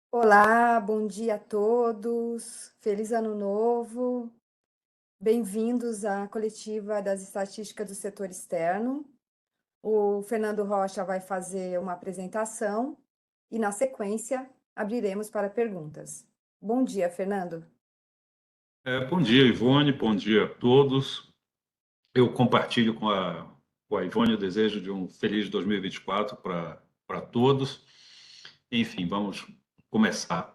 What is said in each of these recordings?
Olá, bom dia a todos. Feliz ano novo. Bem-vindos à coletiva das estatísticas do setor externo. O Fernando Rocha vai fazer uma apresentação e, na sequência, abriremos para perguntas. Bom dia, Fernando. Bom dia, Ivone, bom dia a todos. Eu compartilho com a Ivone o desejo de um feliz 2024 para todos. Enfim, vamos começar.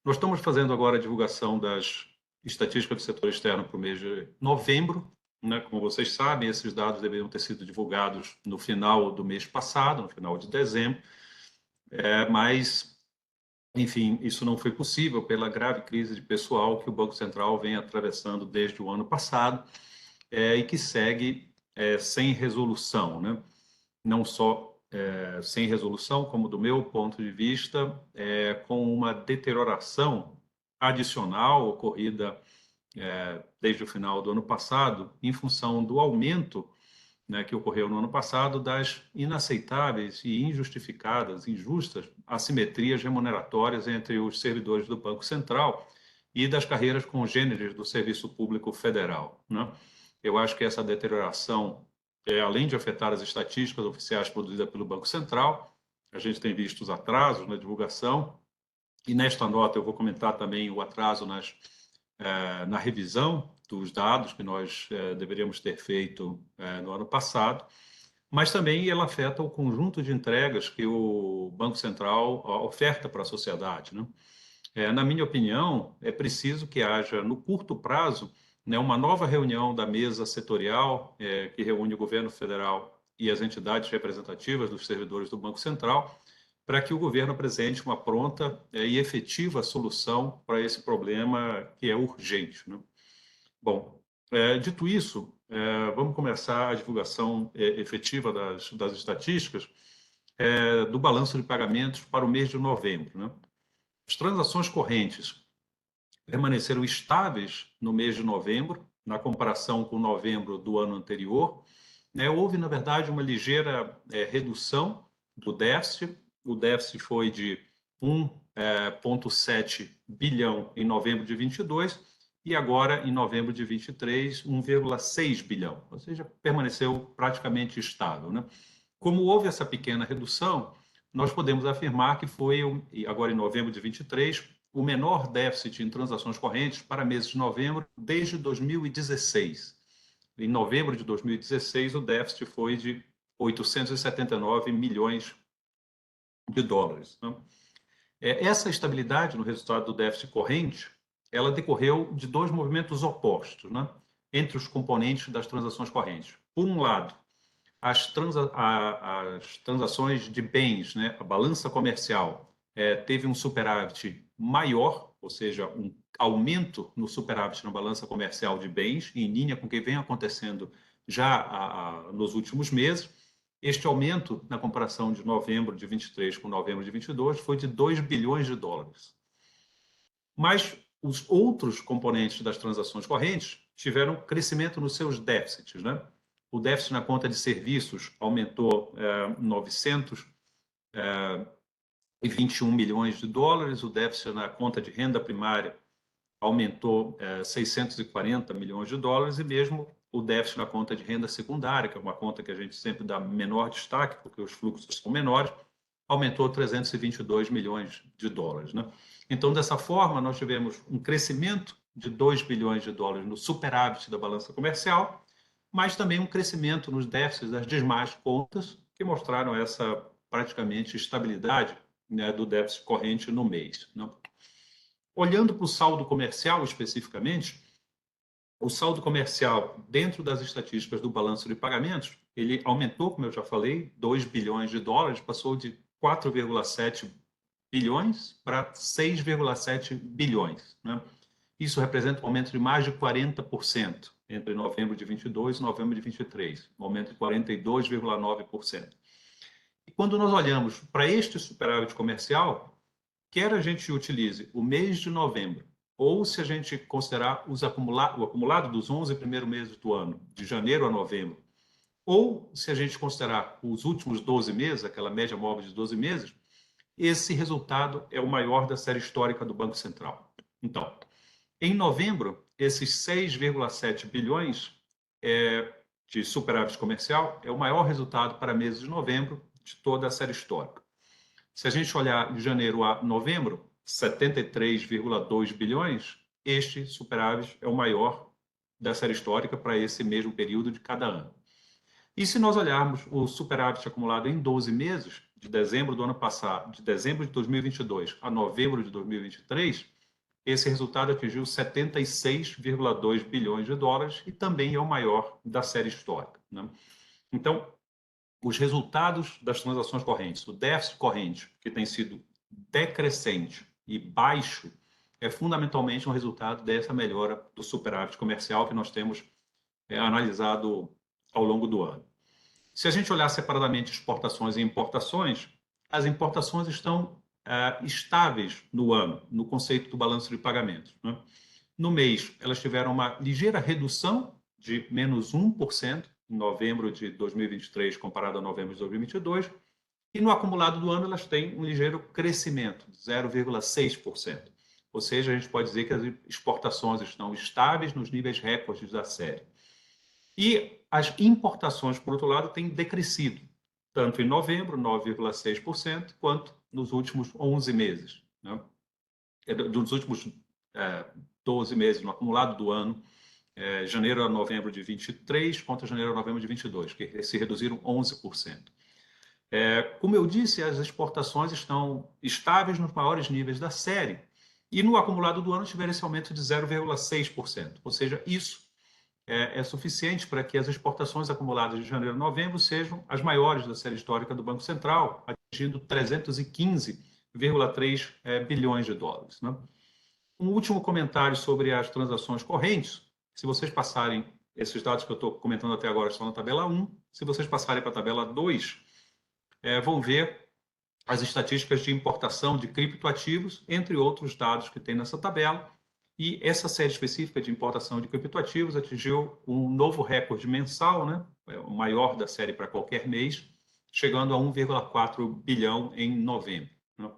Nós estamos fazendo agora a divulgação das estatísticas do setor externo para o mês de novembro, né? Como vocês sabem, esses dados deveriam ter sido divulgados no final do mês passado, no final de dezembro, mas enfim, isso não foi possível pela grave crise de pessoal que o Banco Central vem atravessando desde o ano passado e que segue sem resolução, né? Não só sem resolução, como do meu ponto de vista, com uma deterioração adicional ocorrida desde o final do ano passado, em função do aumento, né, que ocorreu no ano passado, das inaceitáveis e injustificadas, injustas assimetrias remuneratórias entre os servidores do Banco Central e das carreiras congêneres do Serviço Público Federal, né? Eu acho que essa deterioração, além de afetar as estatísticas oficiais produzidas pelo Banco Central, a gente tem visto os atrasos na divulgação, e nesta nota eu vou comentar também o atraso na revisão dos dados que nós deveríamos ter feito no ano passado, mas também ela afeta o conjunto de entregas que o Banco Central oferta para a sociedade, né? Na minha opinião, é preciso que haja, no curto prazo, né, uma nova reunião da mesa setorial, que reúne o governo federal e as entidades representativas dos servidores do Banco Central, para que o governo apresente uma pronta e efetiva solução para esse problema que é urgente, né? Bom, dito isso, vamos começar a divulgação efetiva das estatísticas do balanço de pagamentos para o mês de novembro, né? As transações correntes permaneceram estáveis no mês de novembro, na comparação com novembro do ano anterior, né? Houve, na verdade, uma ligeira redução do déficit. O déficit foi de 1,7 bilhão em novembro de 22 e agora, em novembro de 23, 1,6 bilhão, ou seja, permaneceu praticamente estável, né? Como houve essa pequena redução, nós podemos afirmar que foi, agora em novembro de 23, o menor déficit em transações correntes para meses de novembro desde 2016. Em novembro de 2016, o déficit foi de 879 milhões de dólares, né? Essa estabilidade no resultado do déficit corrente, ela decorreu de dois movimentos opostos, né, entre os componentes das transações correntes. Por um lado, as transações de bens, né, a balança comercial, teve um superávit maior, ou seja, um aumento no superávit na balança comercial de bens, em linha com o que vem acontecendo já nos últimos meses. Este aumento, na comparação de novembro de 23 com novembro de 22, foi de 2 bilhões de dólares. Mas os outros componentes das transações correntes tiveram crescimento nos seus déficits, né? O déficit na conta de serviços aumentou 921 milhões de dólares, o déficit na conta de renda primária aumentou 640 milhões de dólares e mesmo o déficit na conta de renda secundária, que é uma conta que a gente sempre dá menor destaque, porque os fluxos são menores, aumentou 322 milhões de dólares, né? Então, dessa forma, nós tivemos um crescimento de 2 bilhões de dólares no superávit da balança comercial, mas também um crescimento nos déficits das demais contas, que mostraram essa praticamente estabilidade, né, do déficit corrente no mês, né? Olhando para o saldo comercial especificamente, o saldo comercial dentro das estatísticas do balanço de pagamentos, ele aumentou, como eu já falei, 2 bilhões de dólares, passou de 4,7 bilhões para 6,7 bilhões, né? Isso representa um aumento de mais de 40% entre novembro de 22 e novembro de 23, um aumento de 42,9%. E quando nós olhamos para este superávit comercial, quer a gente utilize o mês de novembro, ou se a gente considerar o acumulado dos 11 primeiros meses do ano, de janeiro a novembro, ou se a gente considerar os últimos 12 meses, aquela média móvel de 12 meses, esse resultado é o maior da série histórica do Banco Central. Então, em novembro, esses 6,7 bilhões de superávit comercial é o maior resultado para mês de novembro de toda a série histórica. Se a gente olhar de janeiro a novembro, 73,2 bilhões, este superávit é o maior da série histórica para esse mesmo período de cada ano. E se nós olharmos o superávit acumulado em 12 meses, de dezembro do ano passado, de dezembro de 2022 a novembro de 2023, esse resultado atingiu 76,2 bilhões de dólares e também é o maior da série histórica, né? Então, os resultados das transações correntes, o déficit corrente, que tem sido decrescente e baixo, é fundamentalmente um resultado dessa melhora do superávit comercial que nós temos analisado ao longo do ano. Se a gente olhar separadamente exportações e importações, as importações estão estáveis no ano, no conceito do balanço de pagamentos, né? No mês, elas tiveram uma ligeira redução de menos 1% em novembro de 2023 comparado a novembro de 2022, e no acumulado do ano elas têm um ligeiro crescimento de 0,6%. Ou seja, a gente pode dizer que as exportações estão estáveis nos níveis recordes da série. E as importações, por outro lado, têm decrescido, tanto em novembro, 9,6%, quanto nos últimos 11 meses, né? Dos últimos 12 meses, no acumulado do ano, janeiro a novembro de 23 contra janeiro a novembro de 22, que se reduziram 11%. Como eu disse, as exportações estão estáveis nos maiores níveis da série, e no acumulado do ano tiveram esse aumento de 0,6%, ou seja, isso é suficiente para que as exportações acumuladas de janeiro a novembro sejam as maiores da série histórica do Banco Central, atingindo 315,3 bilhões de dólares, né? Um último comentário sobre as transações correntes. Se vocês passarem, esses dados que eu estou comentando até agora estão na tabela 1, se vocês passarem para a tabela 2, vão ver as estatísticas de importação de criptoativos, entre outros dados que tem nessa tabela. E essa série específica de importação de criptoativos atingiu um novo recorde mensal, né? O maior da série para qualquer mês, chegando a 1,4 bilhão em novembro, né?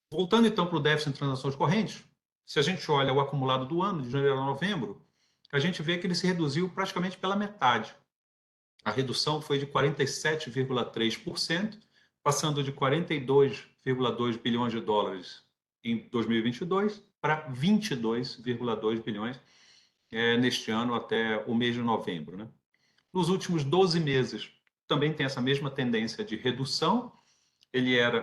Voltando então para o déficit em transações correntes, se a gente olha o acumulado do ano, de janeiro a novembro, a gente vê que ele se reduziu praticamente pela metade. A redução foi de 47,3%, passando de 42,2 bilhões de dólares em 2022 para 22,2 bilhões neste ano até o mês de novembro, né? Nos últimos 12 meses, também tem essa mesma tendência de redução.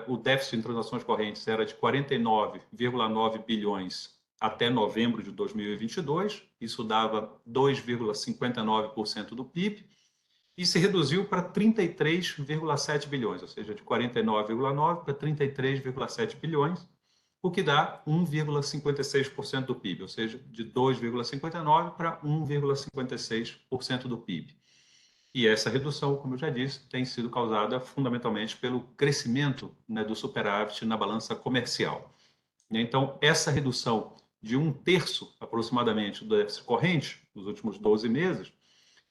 O déficit em transações correntes era de 49,9 bilhões até novembro de 2022, isso dava 2,59% do PIB, e se reduziu para 33,7 bilhões, ou seja, de 49,9 para 33,7 bilhões, o que dá 1,56% do PIB, ou seja, de 2,59 para 1,56% do PIB. E essa redução, como eu já disse, tem sido causada fundamentalmente pelo crescimento, né, do superávit na balança comercial. Então, essa redução de 1/3 aproximadamente do déficit corrente nos últimos 12 meses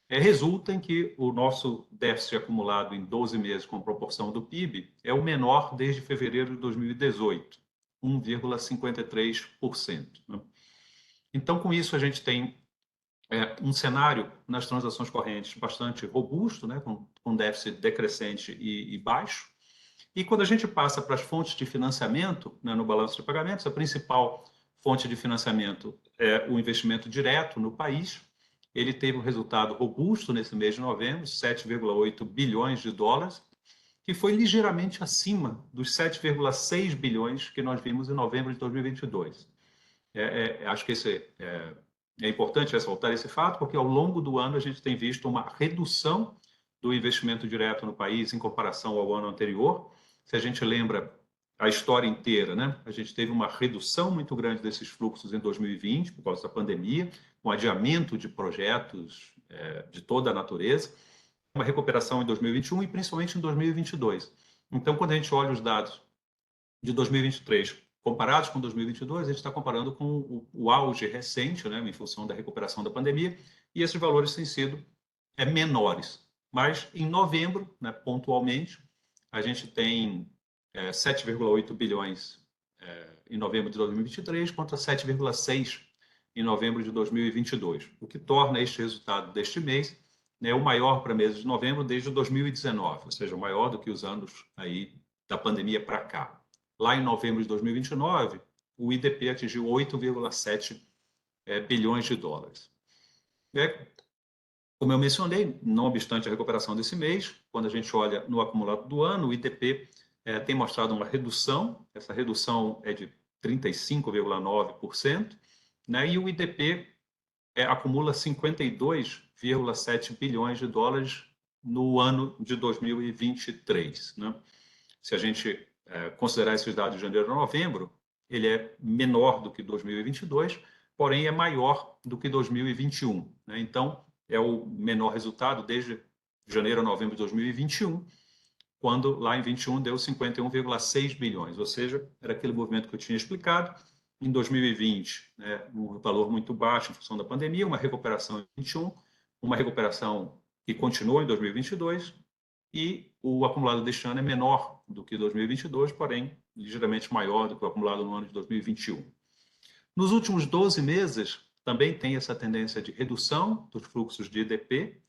resulta em que o nosso déficit acumulado em 12 meses com proporção do PIB é o menor desde fevereiro de 2018, 1,53%, né? Então, com isso, a gente tem um cenário nas transações correntes bastante robusto, né, com déficit decrescente e baixo. E quando a gente passa para as fontes de financiamento, né, no balanço de pagamentos, a principal fonte de financiamento é o investimento direto no país. Ele teve um resultado robusto nesse mês de novembro, 7,8 bilhões de dólares, que foi ligeiramente acima dos 7,6 bilhões que nós vimos em novembro de 2022. Acho que é importante ressaltar esse fato, porque ao longo do ano a gente tem visto uma redução do investimento direto no país em comparação ao ano anterior. Se a gente lembra a história inteira, né? A gente teve uma redução muito grande desses fluxos em 2020 por causa da pandemia, um adiamento de projetos de toda a natureza, uma recuperação em 2021 e principalmente em 2022. Então, quando a gente olha os dados de 2023 comparados com 2022, a gente está comparando com o auge recente, né, em função da recuperação da pandemia, e esses valores têm sido menores. Mas em novembro, né, pontualmente, a gente tem 7,8 bilhões em novembro de 2023 contra 7,6 em novembro de 2022, o que torna este resultado deste mês, né, o maior para meses de novembro desde 2019, ou seja, o maior do que os anos aí da pandemia para cá. Lá em novembro de 2029, o IDP atingiu 8,7 bilhões de dólares. Como eu mencionei, não obstante a recuperação desse mês, quando a gente olha no acumulado do ano, o IDP tem mostrado uma redução, essa redução é de 35,9%, né, e o IDP acumula 52,7 bilhões de dólares no ano de 2023. Né? Se a gente considerar esses dados de janeiro a novembro, ele é menor do que 2022, porém é maior do que 2021. Né? Então, é o menor resultado desde janeiro a novembro de 2021, quando lá em 21 deu 51,6 bilhões, ou seja, era aquele movimento que eu tinha explicado. Em 2020, né, um valor muito baixo em função da pandemia, uma recuperação em 21, uma recuperação que continuou em 2022, e o acumulado deste ano é menor do que 2022, porém ligeiramente maior do que o acumulado no ano de 2021. Nos últimos 12 meses, também tem essa tendência de redução dos fluxos de IDP.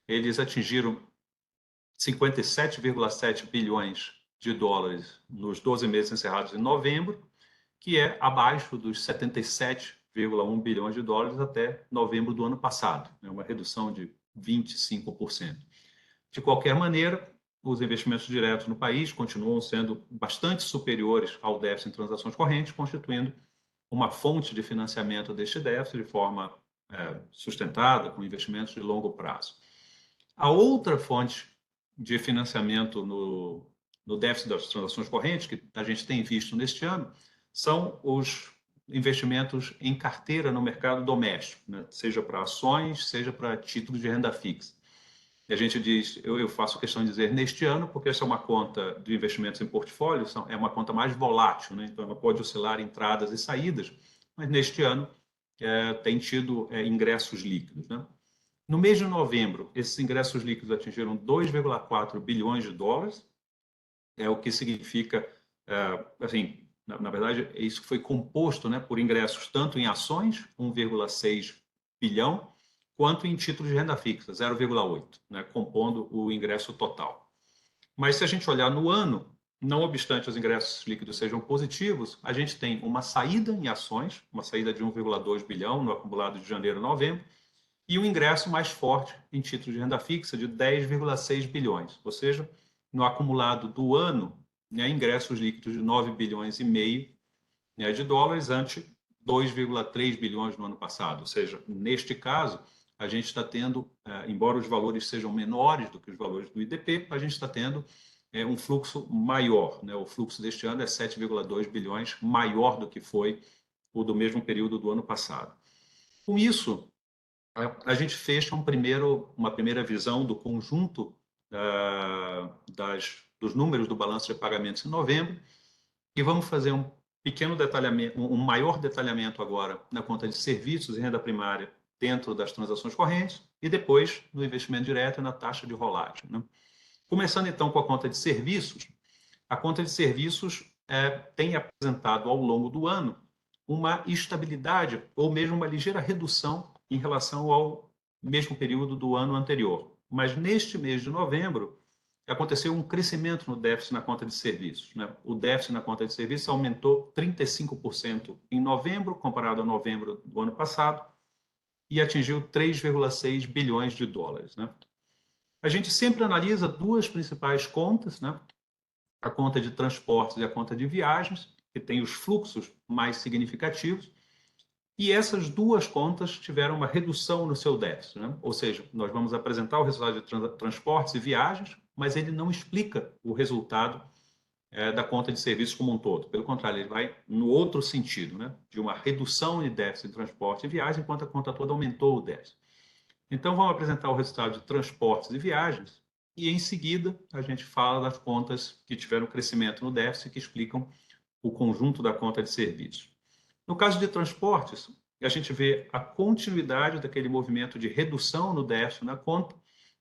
Eles atingiram 57,7 bilhões de dólares nos 12 meses encerrados em novembro, que é abaixo dos 77,1 bilhões de dólares até novembro do ano passado, uma redução de 25%. De qualquer maneira, os investimentos diretos no país continuam sendo bastante superiores ao déficit em transações correntes, constituindo uma fonte de financiamento deste déficit de forma sustentada, com investimentos de longo prazo. A outra fonte de financiamento no déficit das transações correntes, que a gente tem visto neste ano, são os investimentos em carteira no mercado doméstico, né? Seja para ações, seja para títulos de renda fixa. E a gente diz, eu faço questão de dizer neste ano, porque essa é uma conta de investimentos em portfólio, é uma conta mais volátil, né? Então ela pode oscilar entradas e saídas, mas neste ano tem tido ingressos líquidos, né? No mês de novembro, esses ingressos líquidos atingiram 2,4 bilhões de dólares, o que significa, assim, na verdade, isso foi composto, né, por ingressos tanto em ações, 1,6 bilhão, quanto em títulos de renda fixa, 0,8, né, compondo o ingresso total. Mas se a gente olhar no ano, não obstante os ingressos líquidos sejam positivos, a gente tem uma saída em ações, uma saída de 1,2 bilhão no acumulado de janeiro a novembro, e um ingresso mais forte em títulos de renda fixa de 10,6 bilhões, ou seja, no acumulado do ano, né, ingressos líquidos de 9 bilhões e meio, né, de dólares ante 2,3 bilhões no ano passado. Ou seja, neste caso, a gente está tendo, embora os valores sejam menores do que os valores do IDP, a gente está tendo um fluxo maior. Né? O fluxo deste ano é 7,2 bilhões, maior do que foi o do mesmo período do ano passado. Com isso, a gente fecha uma primeira visão do conjunto dos números do balanço de pagamentos em novembro e vamos fazer um pequeno detalhamento, um maior detalhamento agora na conta de serviços e renda primária dentro das transações correntes e depois no investimento direto e na taxa de rolagem. Né? Começando então com a conta de serviços, a conta de serviços tem apresentado ao longo do ano uma estabilidade ou mesmo uma ligeira redução em relação ao mesmo período do ano anterior. Mas neste mês de novembro, aconteceu um crescimento no déficit na conta de serviços. Né? O déficit na conta de serviços aumentou 35% em novembro, comparado a novembro do ano passado, e atingiu 3,6 bilhões de dólares. Né? A gente sempre analisa duas principais contas, né? A conta de transportes e a conta de viagens, que tem os fluxos mais significativos, e essas duas contas tiveram uma redução no seu déficit. Né? Ou seja, nós vamos apresentar o resultado de transportes e viagens, mas ele não explica o resultado da conta de serviços como um todo. Pelo contrário, ele vai no outro sentido, né? De uma redução de déficit em transporte e viagem, enquanto a conta toda aumentou o déficit. Então, vamos apresentar o resultado de transportes e viagens, e em seguida a gente fala das contas que tiveram crescimento no déficit, que explicam o conjunto da conta de serviços. No caso de transportes, a gente vê a continuidade daquele movimento de redução no déficit na conta,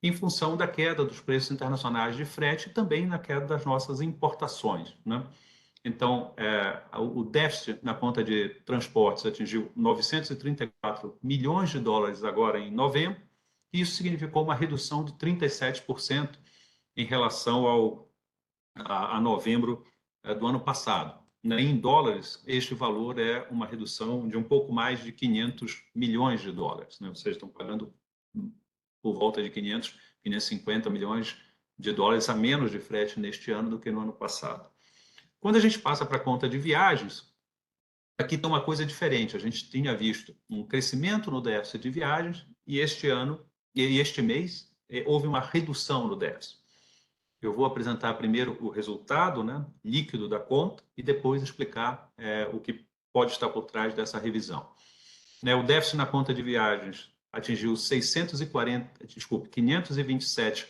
em função da queda dos preços internacionais de frete e também na queda das nossas importações, né? Então, o déficit na conta de transportes atingiu 934 milhões de dólares agora em novembro, e isso significou uma redução de 37% em relação a novembro do ano passado. Né? Em dólares, este valor é uma redução de um pouco mais de 500 milhões de dólares, né? Ou seja, estão pagando por volta de 550 milhões de dólares a menos de frete neste ano do que no ano passado. Quando a gente passa para a conta de viagens, aqui está uma coisa diferente. A gente tinha visto um crescimento no déficit de viagens e este mês, houve uma redução no déficit. Eu vou apresentar primeiro o resultado, né, líquido da conta e depois explicar o que pode estar por trás dessa revisão. Né, o déficit na conta de viagens atingiu 527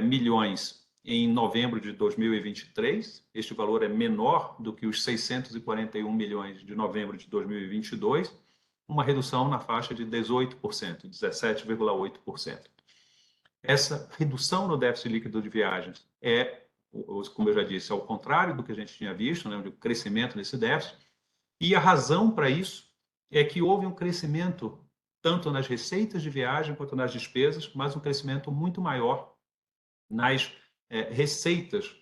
milhões em novembro de 2023. Este valor é menor do que os 641 milhões de novembro de 2022, uma redução na faixa de 18%, 17,8%. Essa redução no déficit líquido de viagens como eu já disse, ao contrário do que a gente tinha visto, né, de crescimento nesse déficit, e a razão para isso é que houve um crescimento tanto nas receitas de viagem quanto nas despesas, mas um crescimento muito maior nas receitas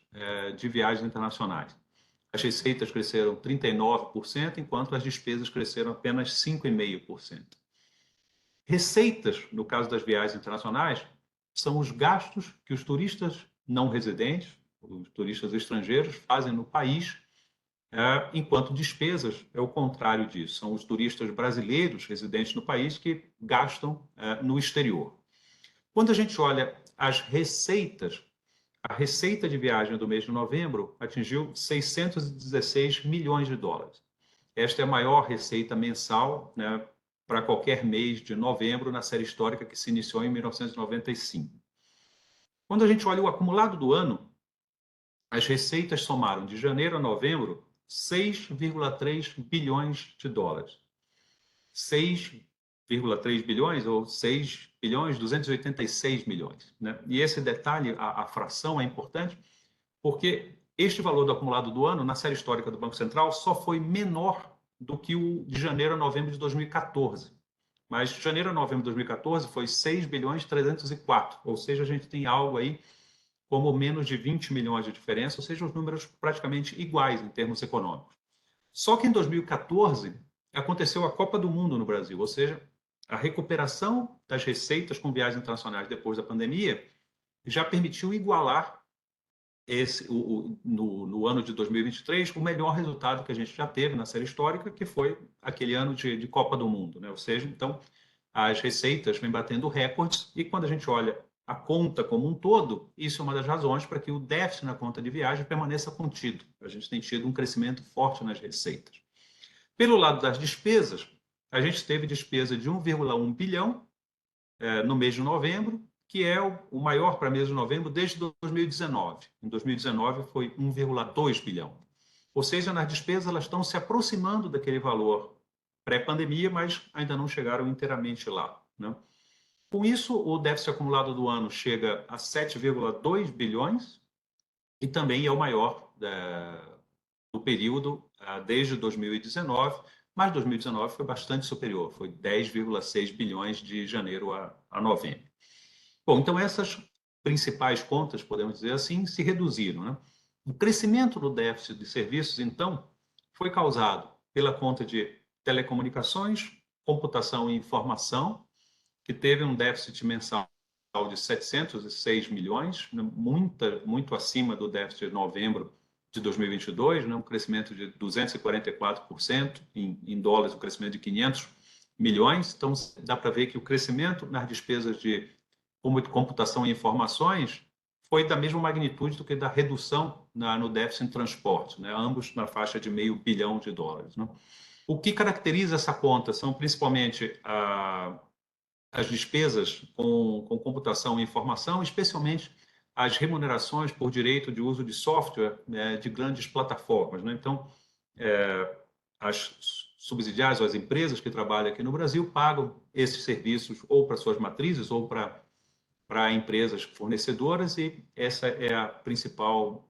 de viagens internacionais. As receitas cresceram 39%, enquanto as despesas cresceram apenas 5,5%. Receitas, no caso das viagens internacionais, são os gastos que os turistas não residentes, os turistas estrangeiros, fazem no país, enquanto despesas é o contrário disso. São os turistas brasileiros residentes no país que gastam no exterior. Quando a gente olha as receitas, a receita de viagem do mês de novembro atingiu 616 milhões de dólares. Esta é a maior receita mensal, né, para qualquer mês de novembro na série histórica que se iniciou em 1995. Quando a gente olha o acumulado do ano, as receitas somaram de janeiro a novembro 6,3 bilhões de dólares. 6,3 bilhões ou 6 bilhões 286 milhões. Né? E esse detalhe, a fração é importante, porque este valor do acumulado do ano, na série histórica do Banco Central, só foi menor do que o de janeiro a novembro de 2014. Mas de janeiro a novembro de 2014 foi 6 bilhões 304, ou seja, a gente tem algo aí como menos de 20 milhões de diferença, ou seja, os números praticamente iguais em termos econômicos. Só que em 2014 aconteceu a Copa do Mundo no Brasil, ou seja, a recuperação das receitas com viagens internacionais depois da pandemia já permitiu igualar no ano de 2023 o melhor resultado que a gente já teve na série histórica, que foi aquele ano de Copa do Mundo, né? Ou seja, então, as receitas vêm batendo recordes e quando a gente olha a conta como um todo, isso é uma das razões para que o déficit na conta de viagem permaneça contido. A gente tem tido um crescimento forte nas receitas. Pelo lado das despesas, a gente teve despesa de 1,1 bilhão no mês de novembro, que é o maior para mês de novembro desde 2019. Em 2019 foi 1,2 bilhão. Ou seja, nas despesas elas estão se aproximando daquele valor pré-pandemia, mas ainda não chegaram inteiramente lá, né? Com isso, o déficit acumulado do ano chega a 7,2 bilhões e também é o maior do período desde 2019, mas 2019 foi bastante superior, foi 10,6 bilhões de janeiro a novembro. Bom, então essas principais contas, podemos dizer assim, se reduziram, né? O crescimento do déficit de serviços, então, foi causado pela conta de telecomunicações, computação e informação, que teve um déficit mensal de 706 milhões, né? Muito acima do déficit de novembro de 2022, né? Um crescimento de 244%, em dólares, um crescimento de 500 milhões. Então, dá para ver que o crescimento nas despesas de computação e informações foi da mesma magnitude do que da redução no déficit em transporte, né? Ambos na faixa de $500 bilhão. Né? O que caracteriza essa conta são principalmente as despesas com computação e informação, especialmente as remunerações por direito de uso de software, né, de grandes plataformas. Né? Então, as subsidiárias ou as empresas que trabalham aqui no Brasil pagam esses serviços ou para suas matrizes ou para para empresas fornecedoras, e essa é a principal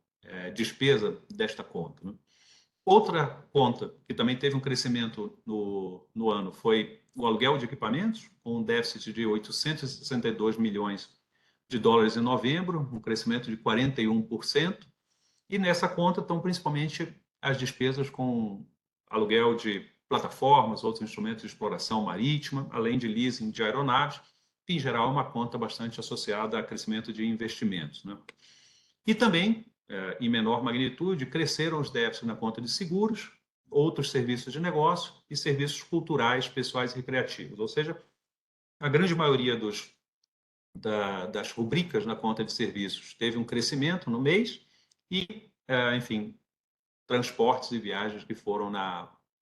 despesa desta conta, né? Outra conta que também teve um crescimento no ano foi o aluguel de equipamentos, com um déficit de 862 milhões de dólares em novembro, um crescimento de 41%. E nessa conta estão principalmente as despesas com aluguel de plataformas, outros instrumentos de exploração marítima, além de leasing de aeronaves, que em geral é uma conta bastante associada a crescimento de investimentos, né? E também, em menor magnitude, cresceram os déficits na conta de seguros, outros serviços de negócio e serviços culturais, pessoais e recreativos. Ou seja, a grande maioria das rubricas na conta de serviços teve um crescimento no mês e, enfim, transportes e viagens que foram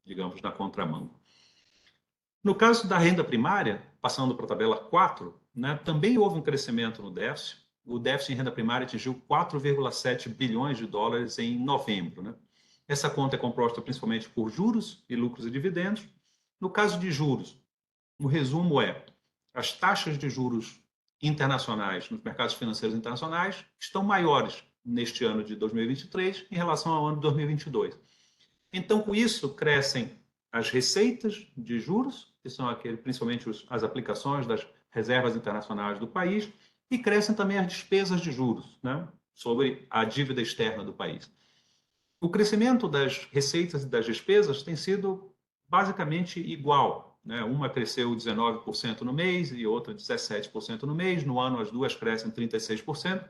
digamos, na contramão. No caso da renda primária, passando para a tabela 4, né, também houve um crescimento no déficit. O déficit em renda primária atingiu 4,7 bilhões de dólares em novembro, né? Essa conta é composta principalmente por juros e lucros e dividendos. No caso de juros, o resumo é: as taxas de juros internacionais nos mercados financeiros internacionais estão maiores neste ano de 2023 em relação ao ano de 2022. Então, com isso, crescem as receitas de juros, que são principalmente as aplicações das reservas internacionais do país, e crescem também as despesas de juros, né, sobre a dívida externa do país. O crescimento das receitas e das despesas tem sido basicamente igual, né? Uma cresceu 19% no mês e outra 17% no mês. No ano, as duas crescem 36%.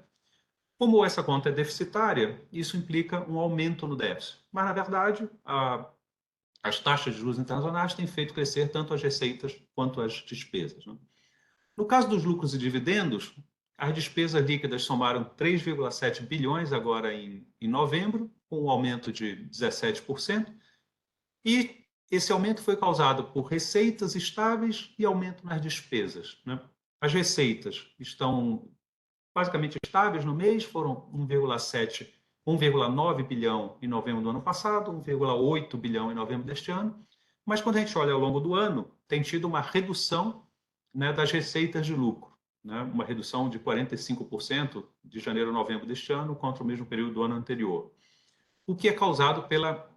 Como essa conta é deficitária, isso implica um aumento no déficit. Mas, na verdade, as taxas de juros internacionais têm feito crescer tanto as receitas quanto as despesas, né? No caso dos lucros e dividendos, as despesas líquidas somaram 3,7 bilhões agora em novembro, com um aumento de 17%. E esse aumento foi causado por receitas estáveis e aumento nas despesas, né? As receitas estão basicamente estáveis no mês, foram 1,9 bilhão em novembro do ano passado, 1,8 bilhão em novembro deste ano. Mas quando a gente olha ao longo do ano, tem tido uma redução, né, das receitas de lucro, né? Uma redução de 45% de janeiro a novembro deste ano contra o mesmo período do ano anterior. O que é causado pela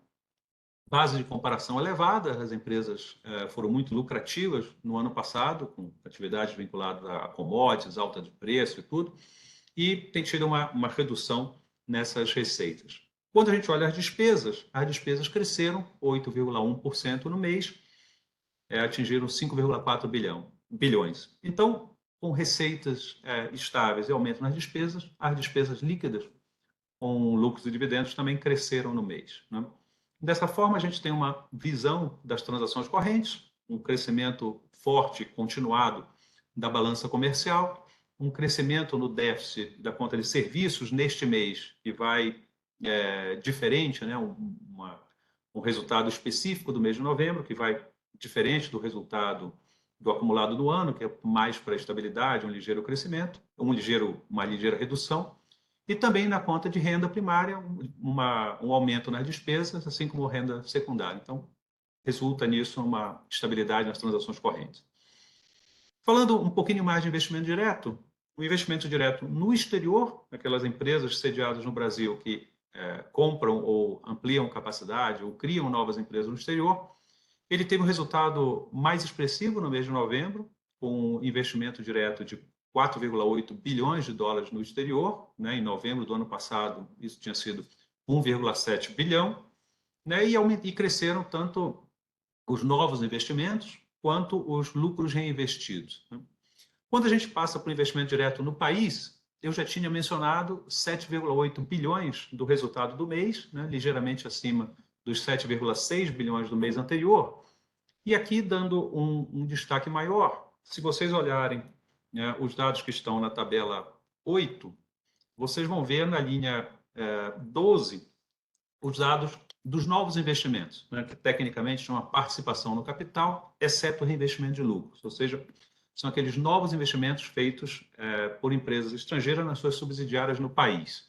base de comparação elevada. As empresas foram muito lucrativas no ano passado, com atividades vinculadas a commodities, alta de preço e tudo, e tem tido uma redução nessas receitas. Quando a gente olha as despesas cresceram 8,1% no mês, atingiram 5,4 bilhões. Então, com receitas estáveis e aumento nas despesas, as despesas líquidas com lucros e dividendos também cresceram no mês, né? Dessa forma, a gente tem uma visão das transações correntes, um crescimento forte, continuado da balança comercial, um crescimento no déficit da conta de serviços neste mês, que vai diferente, né? Um resultado específico do mês de novembro, que vai diferente do resultado do acumulado do ano, que é mais para a estabilidade, um ligeiro crescimento, uma ligeira redução. E também na conta de renda primária, um aumento nas despesas, assim como renda secundária. Então, resulta nisso uma estabilidade nas transações correntes. Falando um pouquinho mais de investimento direto, o investimento direto no exterior, aquelas empresas sediadas no Brasil que compram ou ampliam capacidade ou criam novas empresas no exterior, ele teve um resultado mais expressivo no mês de novembro, com um investimento direto de 4,8 bilhões de dólares no exterior, né? Em novembro do ano passado, isso tinha sido 1,7 bilhão, né? E cresceram tanto os novos investimentos quanto os lucros reinvestidos, né? Quando a gente passa para o investimento direto no país, eu já tinha mencionado 7,8 bilhões do resultado do mês, né? Ligeiramente acima dos 7,6 bilhões do mês anterior. E aqui, dando um destaque maior, se vocês olharem, né, os dados que estão na tabela 8, vocês vão ver na linha 12 os dados dos novos investimentos, né, que tecnicamente são uma participação no capital, exceto o reinvestimento de lucros, ou seja, são aqueles novos investimentos feitos por empresas estrangeiras nas suas subsidiárias no país.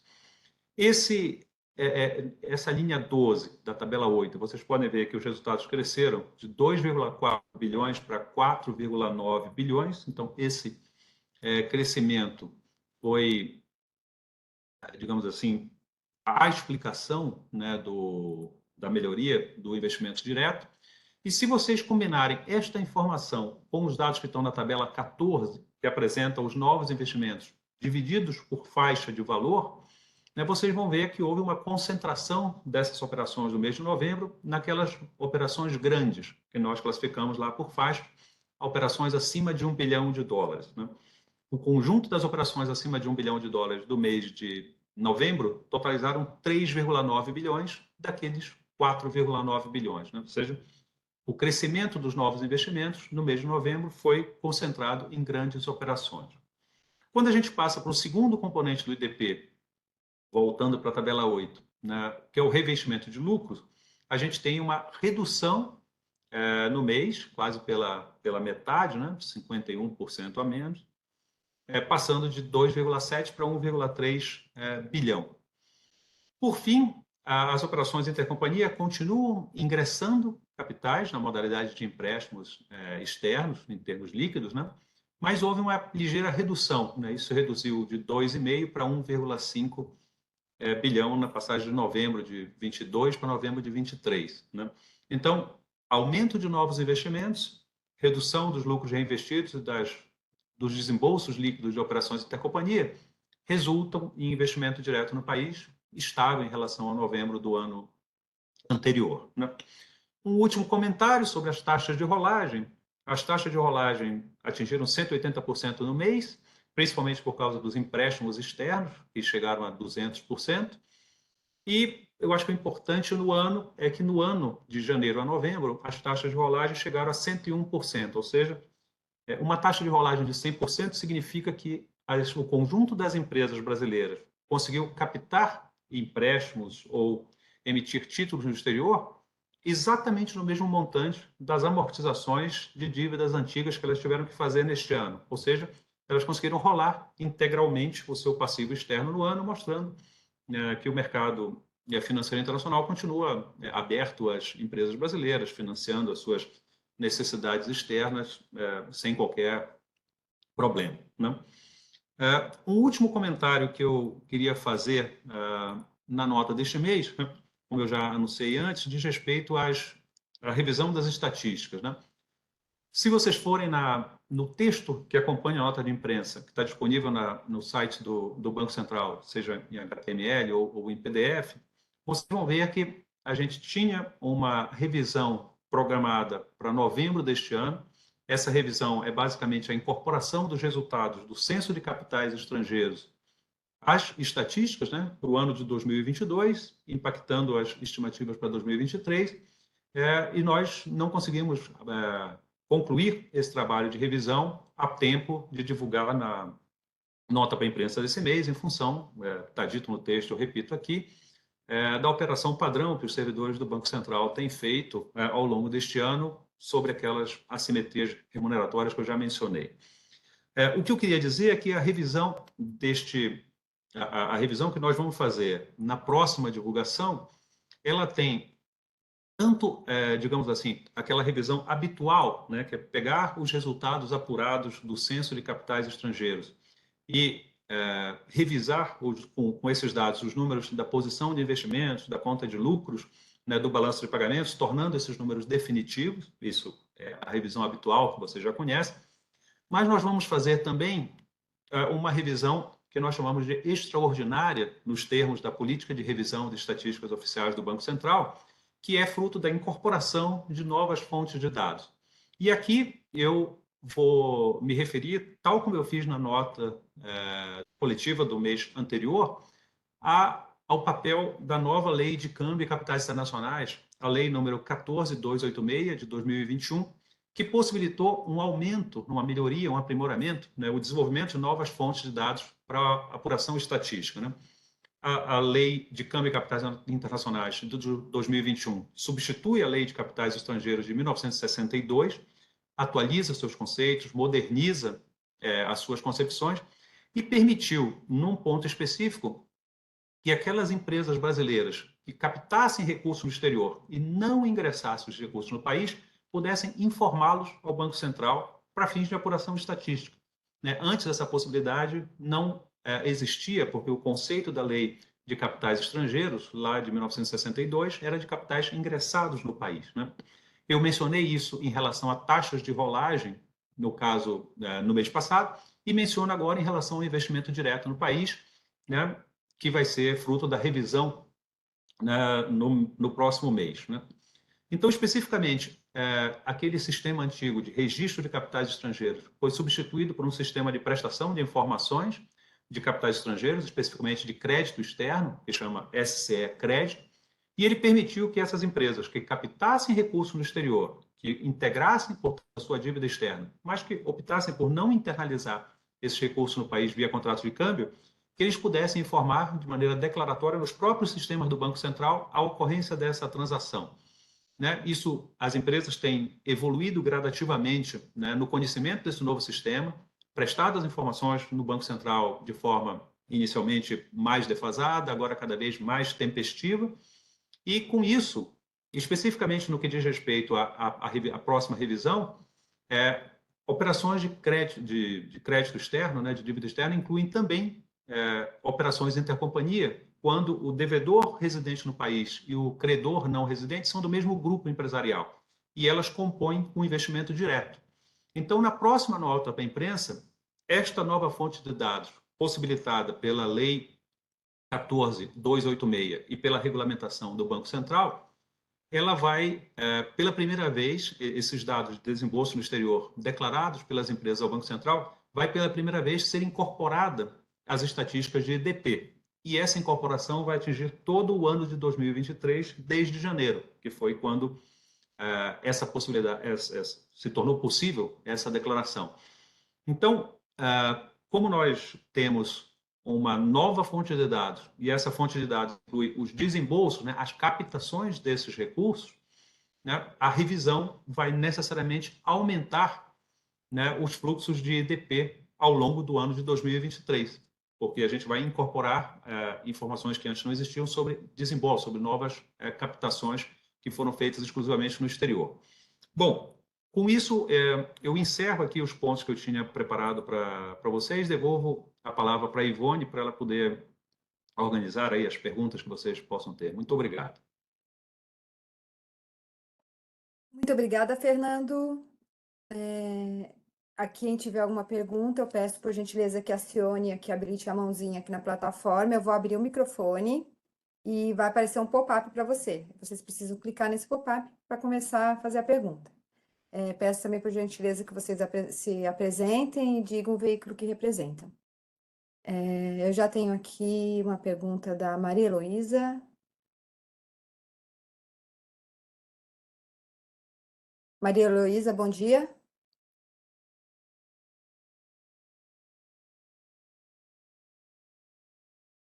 Essa linha 12 da tabela 8, vocês podem ver que os resultados cresceram de 2,4 bilhões para 4,9 bilhões. Então, esse crescimento foi, digamos assim, a explicação, né, da melhoria do investimento direto. E se vocês combinarem esta informação com os dados que estão na tabela 14, que apresenta os novos investimentos divididos por faixa de valor, né, vocês vão ver que houve uma concentração dessas operações do mês de novembro naquelas operações grandes, que nós classificamos lá por faixa, operações acima de US$ 1 bilhão. Né? O conjunto das operações acima de US$ 1 bilhão do mês de novembro totalizaram 3,9 bilhões daqueles 4,9 bilhões. Né? Ou seja, o crescimento dos novos investimentos no mês de novembro foi concentrado em grandes operações. Quando a gente passa para o segundo componente do IDP, voltando para a tabela 8, né, que é o revestimento de lucros, a gente tem uma redução no mês, quase pela metade, né, 51% a menos, passando de 2,7 para 1,3 bilhão. Por fim, as operações intercompanhia continuam ingressando capitais na modalidade de empréstimos externos, em termos líquidos, né? Mas houve uma ligeira redução, né? Isso reduziu de 2,5 para 1,5 bilhão na passagem de novembro de 22 para novembro de 23. Né? Então, aumento de novos investimentos, redução dos lucros reinvestidos e dos desembolsos líquidos de operações intercompanhia resultam em investimento direto no país estável em relação a novembro do ano anterior. Né? Um último comentário sobre as taxas de rolagem. As taxas de rolagem atingiram 180% no mês, principalmente por causa dos empréstimos externos, que chegaram a 200%. E eu acho que o importante no ano é que no ano de janeiro a novembro, as taxas de rolagem chegaram a 101%, ou seja, uma taxa de rolagem de 100% significa que o conjunto das empresas brasileiras conseguiu captar empréstimos ou emitir títulos no exterior exatamente no mesmo montante das amortizações de dívidas antigas que elas tiveram que fazer neste ano. Ou seja, elas conseguiram rolar integralmente o seu passivo externo no ano, mostrando que o mercado financeiro internacional continua aberto às empresas brasileiras, financiando as suas necessidades externas sem qualquer problema. Né? Um último comentário que eu queria fazer na nota deste mês, né, como eu já anunciei antes, diz respeito à revisão das estatísticas. Né? Se vocês forem no texto que acompanha a nota de imprensa, que está disponível no site do Banco Central, seja em HTML ou em PDF, vocês vão ver que a gente tinha uma revisão programada para novembro deste ano. Essa revisão é basicamente a incorporação dos resultados do Censo de Capitais Estrangeiros às estatísticas, né, para o ano de 2022, impactando as estimativas para 2023, e nós não conseguimos concluir esse trabalho de revisão a tempo de divulgar na nota para a imprensa desse mês, em função, está dito no texto, eu repito aqui, da operação padrão que os servidores do Banco Central têm feito ao longo deste ano sobre aquelas assimetrias remuneratórias que eu já mencionei. O que eu queria dizer é que a revisão a revisão que nós vamos fazer na próxima divulgação, ela tem tanto, digamos assim, aquela revisão habitual, né, que é pegar os resultados apurados do Censo de Capitais Estrangeiros e revisar com esses dados os números da posição de investimentos, da conta de lucros, né, do balanço de pagamentos, tornando esses números definitivos. Isso é a revisão habitual que você já conhece. Mas nós vamos fazer também uma revisão que nós chamamos de extraordinária, nos termos da política de revisão de estatísticas oficiais do Banco Central, que é fruto da incorporação de novas fontes de dados. E aqui eu vou me referir, tal como eu fiz na nota coletiva do mês anterior, ao papel da nova Lei de Câmbio e Capitais Internacionais, a Lei número 14286, de 2021, que possibilitou um aumento, uma melhoria, um aprimoramento, né, o desenvolvimento de novas fontes de dados para apuração estatística. Né? A Lei de Câmbio e Capitais Internacionais de 2021 substitui a Lei de Capitais Estrangeiros de 1962, atualiza seus conceitos, moderniza as suas concepções e permitiu, num ponto específico, que aquelas empresas brasileiras que captassem recursos no exterior e não ingressassem os recursos no país pudessem informá-los ao Banco Central para fins de apuração estatística. né? Antes essa possibilidade não existia, porque o conceito da lei de capitais estrangeiros, lá de 1962, era de capitais ingressados no país, né? Eu mencionei isso em relação a taxas de rolagem, no caso, no mês passado, e menciono agora em relação ao investimento direto no país, né, que vai ser fruto da revisão, né, no próximo mês, né? Então, especificamente, aquele sistema antigo de registro de capitais estrangeiros foi substituído por um sistema de prestação de informações de capitais estrangeiros, especificamente de crédito externo, que chama SCE Crédito, e ele permitiu que essas empresas que captassem recursos no exterior, que integrassem, portanto, a sua dívida externa, mas que optassem por não internalizar esses recursos no país via contratos de câmbio, que eles pudessem informar de maneira declaratória nos próprios sistemas do Banco Central a ocorrência dessa transação, né? Isso, as empresas têm evoluído gradativamente, né, no conhecimento desse novo sistema, prestado as informações no Banco Central de forma inicialmente mais defasada, agora cada vez mais tempestiva, e com isso, especificamente no que diz respeito à próxima revisão, operações de crédito externo, né, de dívida externa, incluem também operações intercompanhia, quando o devedor residente no país e o credor não residente são do mesmo grupo empresarial, e elas compõem um investimento direto. Então, na próxima nota para a imprensa, esta nova fonte de dados, possibilitada pela Lei 14.286 e pela regulamentação do Banco Central, ela vai, pela primeira vez, esses dados de desembolso no exterior declarados pelas empresas ao Banco Central, vai pela primeira vez ser incorporada às estatísticas de EDP. E essa incorporação vai atingir todo o ano de 2023, desde janeiro, que foi quando essa possibilidade se tornou possível, essa declaração. Então, como nós temos uma nova fonte de dados, e essa fonte de dados inclui os desembolsos, né, as captações desses recursos, né, a revisão vai necessariamente aumentar, né, os fluxos de EDP ao longo do ano de 2023, porque a gente vai incorporar informações que antes não existiam sobre desembolso, sobre novas captações que foram feitas exclusivamente no exterior. Bom, com isso, eu encerro aqui os pontos que eu tinha preparado para vocês, devolvo a palavra para a Ivone, para ela poder organizar aí as perguntas que vocês possam ter. Muito obrigado. Muito obrigada, Fernando. Aqui, quem tiver alguma pergunta, eu peço, por gentileza, que acione aqui, habilite a mãozinha aqui na plataforma. Eu vou abrir o microfone e vai aparecer um pop-up para você. Vocês precisam clicar nesse pop-up para começar a fazer a pergunta. Peço também, por gentileza, que vocês se apresentem e digam o veículo que representam. Eu já tenho aqui uma pergunta da Maria Heloísa. Maria Heloísa, bom dia.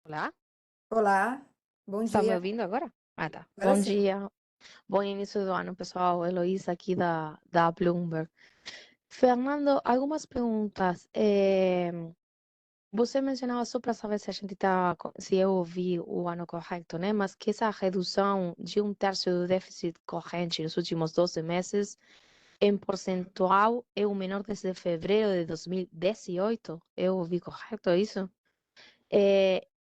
Olá, Olá, bom está me dia. ouvindo agora? Ah, tá. Agora Bom sim. dia, bom início do ano, pessoal. Heloísa aqui da Bloomberg. Fernando, algumas perguntas. Você mencionava só para saber se a gente tá, se eu ouvi o ano correto, né? Mas que essa redução de 1/3 do déficit corrente nos últimos 12 meses, em percentual, é o menor desde fevereiro de 2018? Eu ouvi correto isso?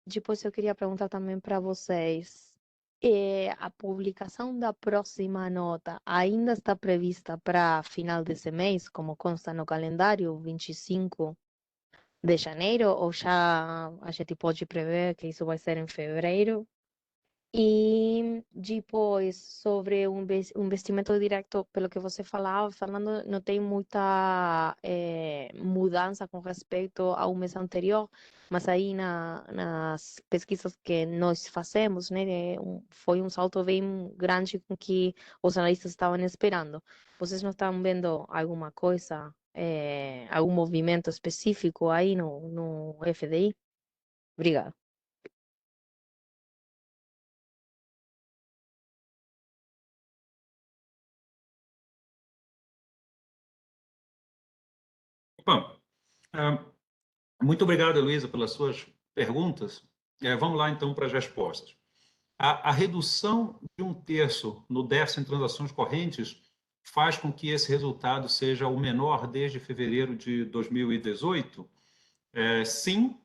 Depois eu queria perguntar também para vocês, a publicação da próxima nota ainda está prevista para final desse mês, como consta no calendário, 25 de janeiro, ou já a gente pode prever que isso vai ser em fevereiro? E depois, sobre o investimento direto, pelo que você falava, Fernando, não tem muita mudança com respeito ao mês anterior, mas aí nas pesquisas que nós fazemos, né, foi um salto bem grande com que os analistas estavam esperando. Vocês não estão vendo alguma coisa, algum movimento específico aí no FDI? Obrigada. Bom, muito obrigado, Heloísa, pelas suas perguntas. Vamos lá, então, para as respostas. A redução de 1/3 no déficit em transações correntes faz com que esse resultado seja o menor desde fevereiro de 2018? Sim.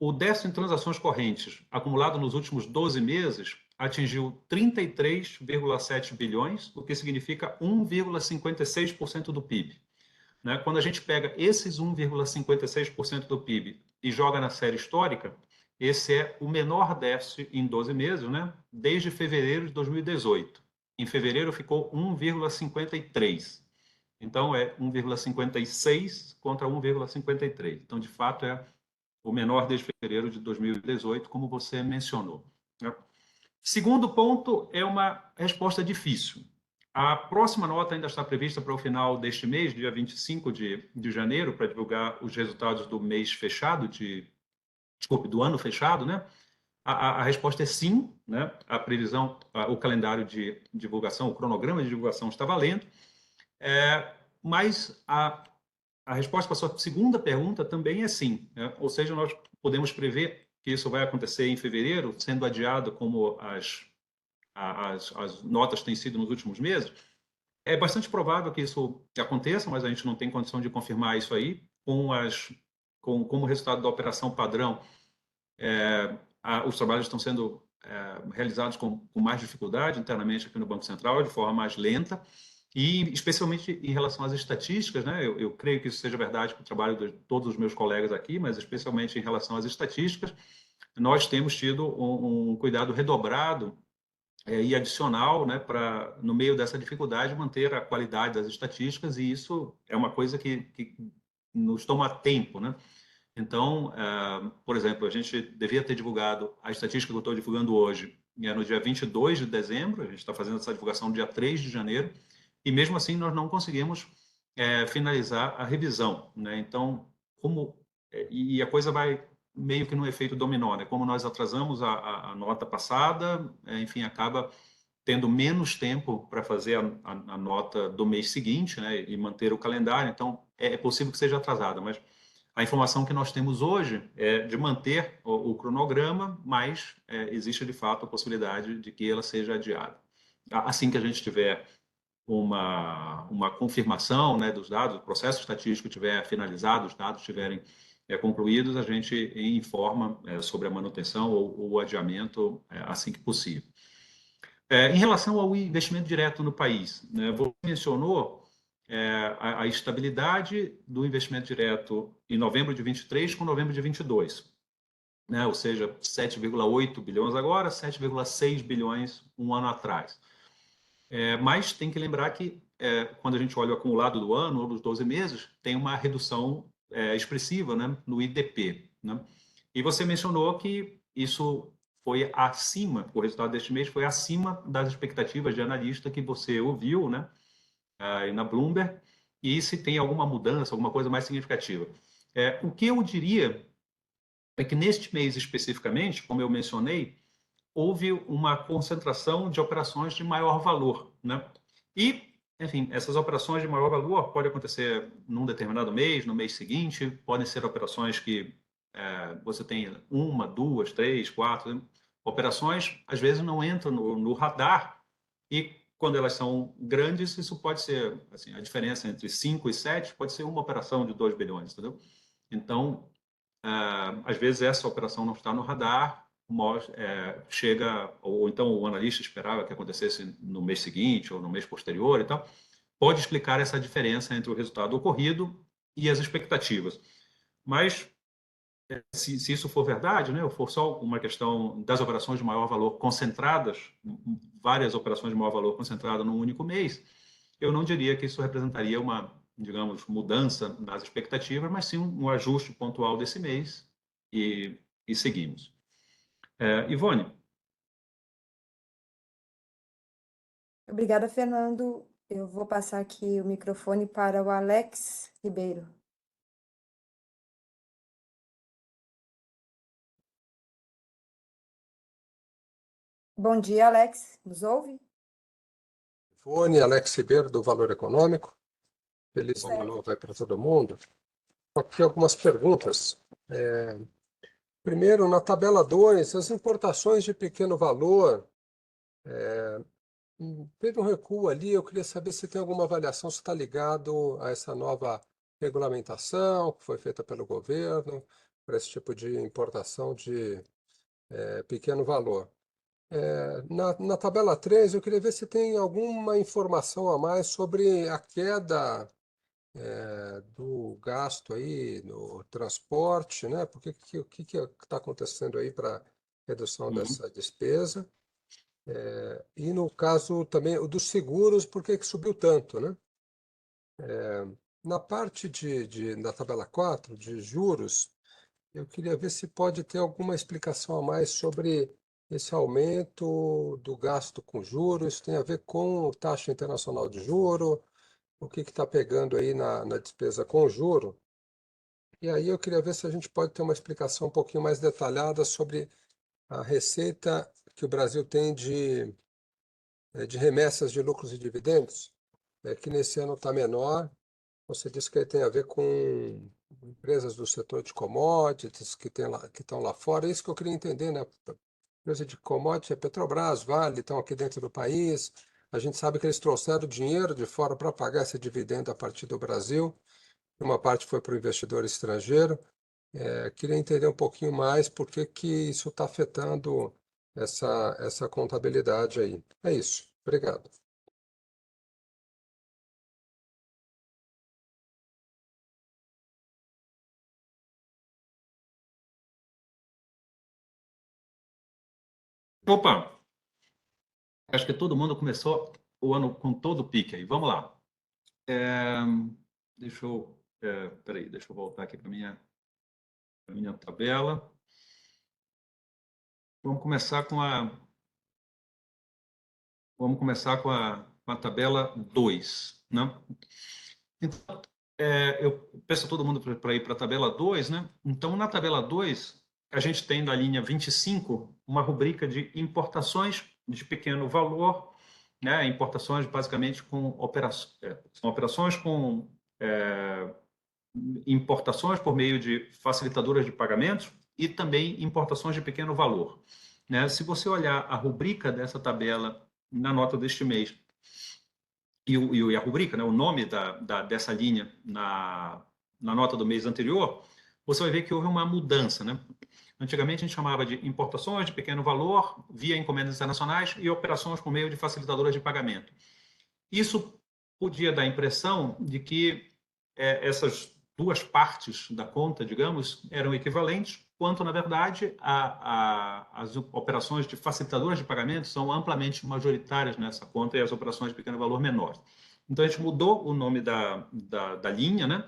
O déficit em transações correntes, acumulado nos últimos 12 meses, atingiu 33,7 bilhões, o que significa 1,56% do PIB. Né? Quando a gente pega esses 1,56% do PIB e joga na série histórica, esse é o menor déficit em 12 meses, né? Desde fevereiro de 2018. Em fevereiro ficou 1,53. Então, é 1,56 contra 1,53. Então, de fato, é o menor desde fevereiro de 2018, como você mencionou. Né? Segundo ponto é uma resposta difícil. A próxima nota ainda está prevista para o final deste mês, dia 25 de janeiro, para divulgar os resultados do mês fechado, do ano fechado, né? A resposta é sim, né? A previsão, o calendário de divulgação, o cronograma de divulgação está valendo, mas a resposta para a sua segunda pergunta também é sim, né? Ou seja, nós podemos prever que isso vai acontecer em fevereiro, sendo adiado como as notas têm sido nos últimos meses. É bastante provável que isso aconteça, mas a gente não tem condição de confirmar isso aí. Como resultado da operação padrão, os trabalhos estão sendo realizados com mais dificuldade internamente aqui no Banco Central, de forma mais lenta, e especialmente em relação às estatísticas, né? Eu creio que isso seja verdade para o trabalho de todos os meus colegas aqui, mas especialmente em relação às estatísticas, nós temos tido um cuidado redobrado e adicional, né, para, no meio dessa dificuldade, manter a qualidade das estatísticas, e isso é uma coisa que nos toma tempo, né? Então, por exemplo, a gente devia ter divulgado a estatística que eu estou divulgando hoje, no dia 22 de dezembro, a gente está fazendo essa divulgação no dia 3 de janeiro, e mesmo assim nós não conseguimos finalizar a revisão, né? Então, e a coisa vai meio que no efeito dominó, né? Como nós atrasamos a nota passada, enfim, acaba tendo menos tempo para fazer a nota do mês seguinte, né? E manter o calendário, então é possível que seja atrasada, mas a informação que nós temos hoje é de manter o cronograma, mas existe de fato a possibilidade de que ela seja adiada. Assim que a gente tiver uma confirmação, né, dos dados, o processo estatístico tiver finalizado, os dados estiverem concluídos, a gente informa sobre a manutenção ou o adiamento assim que possível. Em relação ao investimento direto no país, né, você mencionou a estabilidade do investimento direto em novembro de 23 com novembro de 22, né, ou seja, 7,8 bilhões agora, 7,6 bilhões um ano atrás. Mas tem que lembrar que, quando a gente olha o acumulado do ano, ou dos 12 meses, tem uma redução expressiva, né, no IDP. Né? E você mencionou que isso foi acima, o resultado deste mês foi acima das expectativas de analista que você ouviu, né, na Bloomberg, e se tem alguma mudança, alguma coisa mais significativa. O que eu diria é que neste mês especificamente, como eu mencionei, houve uma concentração de operações de maior valor, né? E, enfim, essas operações de maior valor podem acontecer num determinado mês, no mês seguinte, podem ser operações que você tem uma, duas, três, quatro operações, às vezes não entram no radar, e quando elas são grandes, isso pode ser, assim, a diferença entre 5 e 7 pode ser uma operação de 2 bilhões, entendeu? Então, às vezes essa operação não está no radar, chega, ou então o analista esperava que acontecesse no mês seguinte ou no mês posterior e tal, pode explicar essa diferença entre o resultado ocorrido e as expectativas. Mas, se isso for verdade, né, ou for só uma questão das operações de maior valor concentradas, várias operações de maior valor concentradas num único mês, eu não diria que isso representaria uma, digamos, mudança nas expectativas, mas sim um ajuste pontual desse mês, e seguimos. Ivone. Obrigada, Fernando. Eu vou passar aqui o microfone para o Alex Ribeiro. Bom dia, Alex. Nos ouve? Ivone, Alex Ribeiro, do Valor Econômico. Feliz ano novo aí para todo mundo. Aqui algumas perguntas. Primeiro, na tabela 2, as importações de pequeno valor, teve um recuo ali, eu queria saber se tem alguma avaliação, se está ligado a essa nova regulamentação que foi feita pelo governo para esse tipo de importação de pequeno valor. Na tabela 3, eu queria ver se tem alguma informação a mais sobre a queda do gasto aí no transporte, né? O que está acontecendo aí para redução dessa despesa? E no caso também o dos seguros, por que subiu tanto, né? Na parte da tabela 4, de juros, eu queria ver se pode ter alguma explicação a mais sobre esse aumento do gasto com juros. Isso tem a ver com taxa internacional de juro, o que está pegando aí na despesa com juro. E aí eu queria ver se a gente pode ter uma explicação um pouquinho mais detalhada sobre a receita que o Brasil tem de remessas de lucros e dividendos, que nesse ano está menor. Você disse que tem a ver com empresas do setor de commodities que estão lá fora. É isso que eu queria entender, né? Empresa de commodities é Petrobras, Vale, estão aqui dentro do país. A gente sabe que eles trouxeram dinheiro de fora para pagar esse dividendo a partir do Brasil. Uma parte foi para o investidor estrangeiro. Queria entender um pouquinho mais por que isso está afetando essa contabilidade aí. É isso. Obrigado. Opa, acho que todo mundo começou o ano com todo o pique aí. Vamos lá. Deixa eu voltar aqui para minha tabela. Vamos começar com a tabela 2, né? Então, eu peço a todo mundo para ir para a tabela 2, né? Então, na tabela 2, a gente tem na linha 25 uma rubrica de importações de pequeno valor, né? Importações basicamente com operações com importações por meio de facilitadoras de pagamentos e também importações de pequeno valor, né? Se você olhar a rubrica dessa tabela na nota deste mês e a rubrica, né, o nome dessa linha na nota do mês anterior, você vai ver que houve uma mudança, né? Antigamente a gente chamava de importações de pequeno valor via encomendas internacionais e operações por meio de facilitadoras de pagamento. Isso podia dar a impressão de que essas duas partes da conta, digamos, eram equivalentes, quanto, na verdade, as operações de facilitadoras de pagamento são amplamente majoritárias nessa conta e as operações de pequeno valor menores. Então, a gente mudou o nome da linha, né,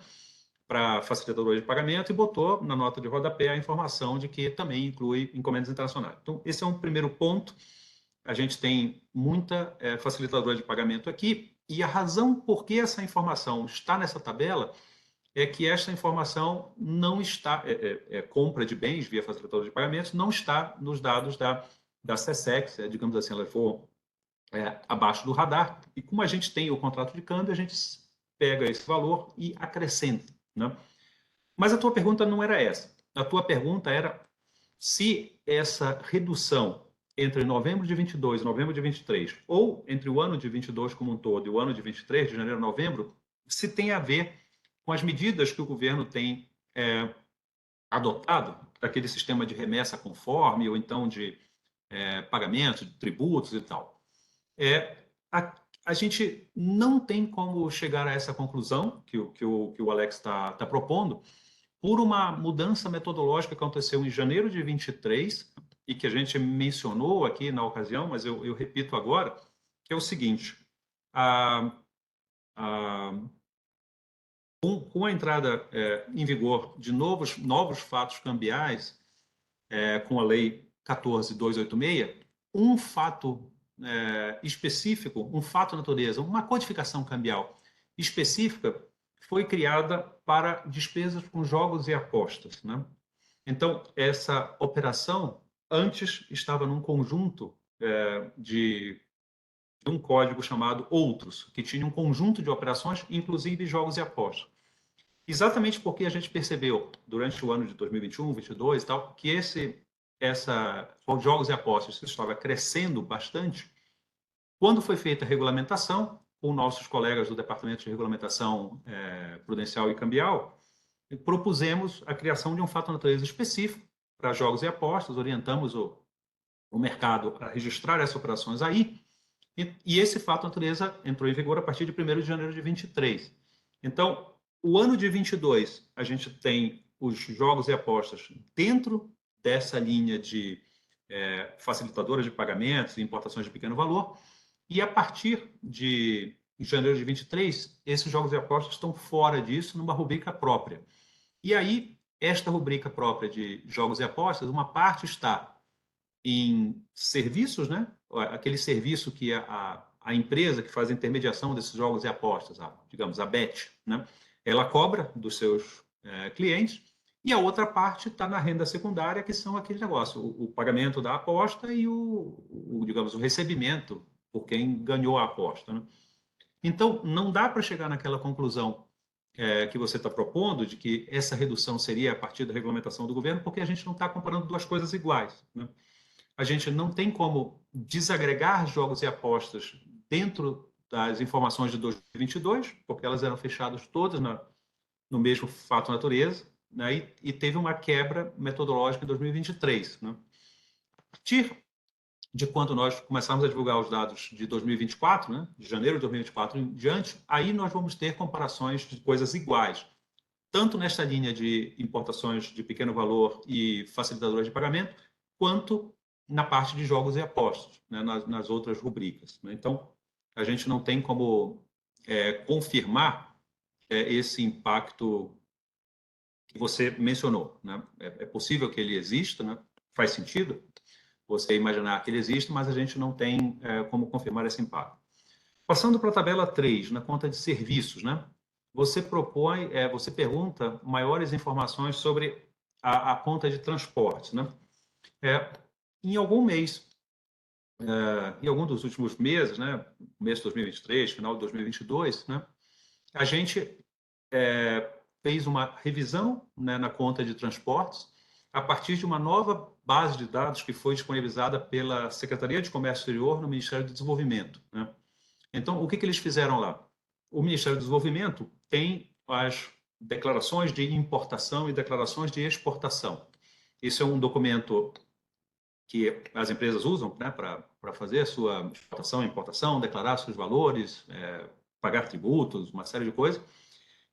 para facilitadora de pagamento e botou na nota de rodapé a informação de que também inclui encomendas internacionais. Então, esse é um primeiro ponto. A gente tem muita facilitadora de pagamento aqui e a razão por que essa informação está nessa tabela é que esta informação não está, compra de bens via facilitador de pagamentos, não está nos dados da SESEX, digamos assim, ela for abaixo do radar, e como a gente tem o contrato de câmbio, a gente pega esse valor e acrescenta, né? Mas a tua pergunta não era essa. A tua pergunta era se essa redução entre novembro de 22 e novembro de 23, ou entre o ano de 22 como um todo e o ano de 23, de janeiro a novembro, se tem a ver com as medidas que o governo tem adotado, aquele sistema de remessa conforme, ou então de pagamento de tributos e tal. A gente não tem como chegar a essa conclusão que o Alex está propondo por uma mudança metodológica que aconteceu em janeiro de 23 e que a gente mencionou aqui na ocasião, mas eu repito agora, que é o seguinte: com a entrada em vigor de novos fatos cambiais, com a Lei 14.286, um fato específico, um fato natureza, uma codificação cambial específica foi criada para despesas com jogos e apostas, né? Então, essa operação antes estava num conjunto de um código chamado Outros, que tinha um conjunto de operações, inclusive jogos e apostas. Exatamente porque a gente percebeu, durante o ano de 2021, 2022 e tal, que jogos e apostas estava crescendo bastante, Quando foi feita a regulamentação, com nossos colegas do Departamento de Regulamentação Prudencial e Cambial, propusemos a criação de um fato natureza específico para jogos e apostas, orientamos o mercado a registrar essas operações aí, e esse fato natureza entrou em vigor a partir de 1º de janeiro de 23. Então, o ano de 22, a gente tem os jogos e apostas dentro dessa linha de facilitadoras de pagamentos e importações de pequeno valor, e a partir de janeiro de 23, esses jogos e apostas estão fora disso, numa rubrica própria. E aí, esta rubrica própria de jogos e apostas, uma parte está em serviços, né? Aquele serviço que a empresa que faz a intermediação desses jogos e apostas, digamos, a Bet, né? Ela cobra dos seus clientes, e a outra parte está na renda secundária, que são aquele negócio, o pagamento da aposta e digamos, o recebimento por quem ganhou a aposta, né? Então, não dá para chegar naquela conclusão que você está propondo, de que essa redução seria a partir da regulamentação do governo, porque a gente não está comparando duas coisas iguais, né? A gente não tem como desagregar jogos e apostas dentro das informações de 2022, porque elas eram fechadas todas no mesmo fato natureza, né? E teve uma quebra metodológica em 2023, né? A partir de quando nós começarmos a divulgar os dados de 2024, né? De janeiro de 2024 em diante, aí nós vamos ter comparações de coisas iguais, tanto nesta linha de importações de pequeno valor e facilitadoras de pagamento, quanto na parte de jogos e apostas, né? nas outras rubricas, né? Então, a gente não tem como confirmar esse impacto que você mencionou, né? É possível que ele exista, né? Faz sentido você imaginar que ele existe, mas a gente não tem como confirmar esse impacto. Passando para a tabela 3, na conta de serviços, né? Você propõe, você pergunta maiores informações sobre a conta de transportes, né? Em algum mês, em algum dos últimos meses, né? Mês de 2023, final de 2022, né? A gente fez uma revisão, né, na conta de transportes a partir de uma nova base de dados que foi disponibilizada pela Secretaria de Comércio Exterior no Ministério do Desenvolvimento, né? Então, o que eles fizeram lá? O Ministério do Desenvolvimento tem as declarações de importação e declarações de exportação. Isso é um documento que as empresas usam, né, para fazer a sua exportação e importação, declarar seus valores, pagar tributos, uma série de coisas.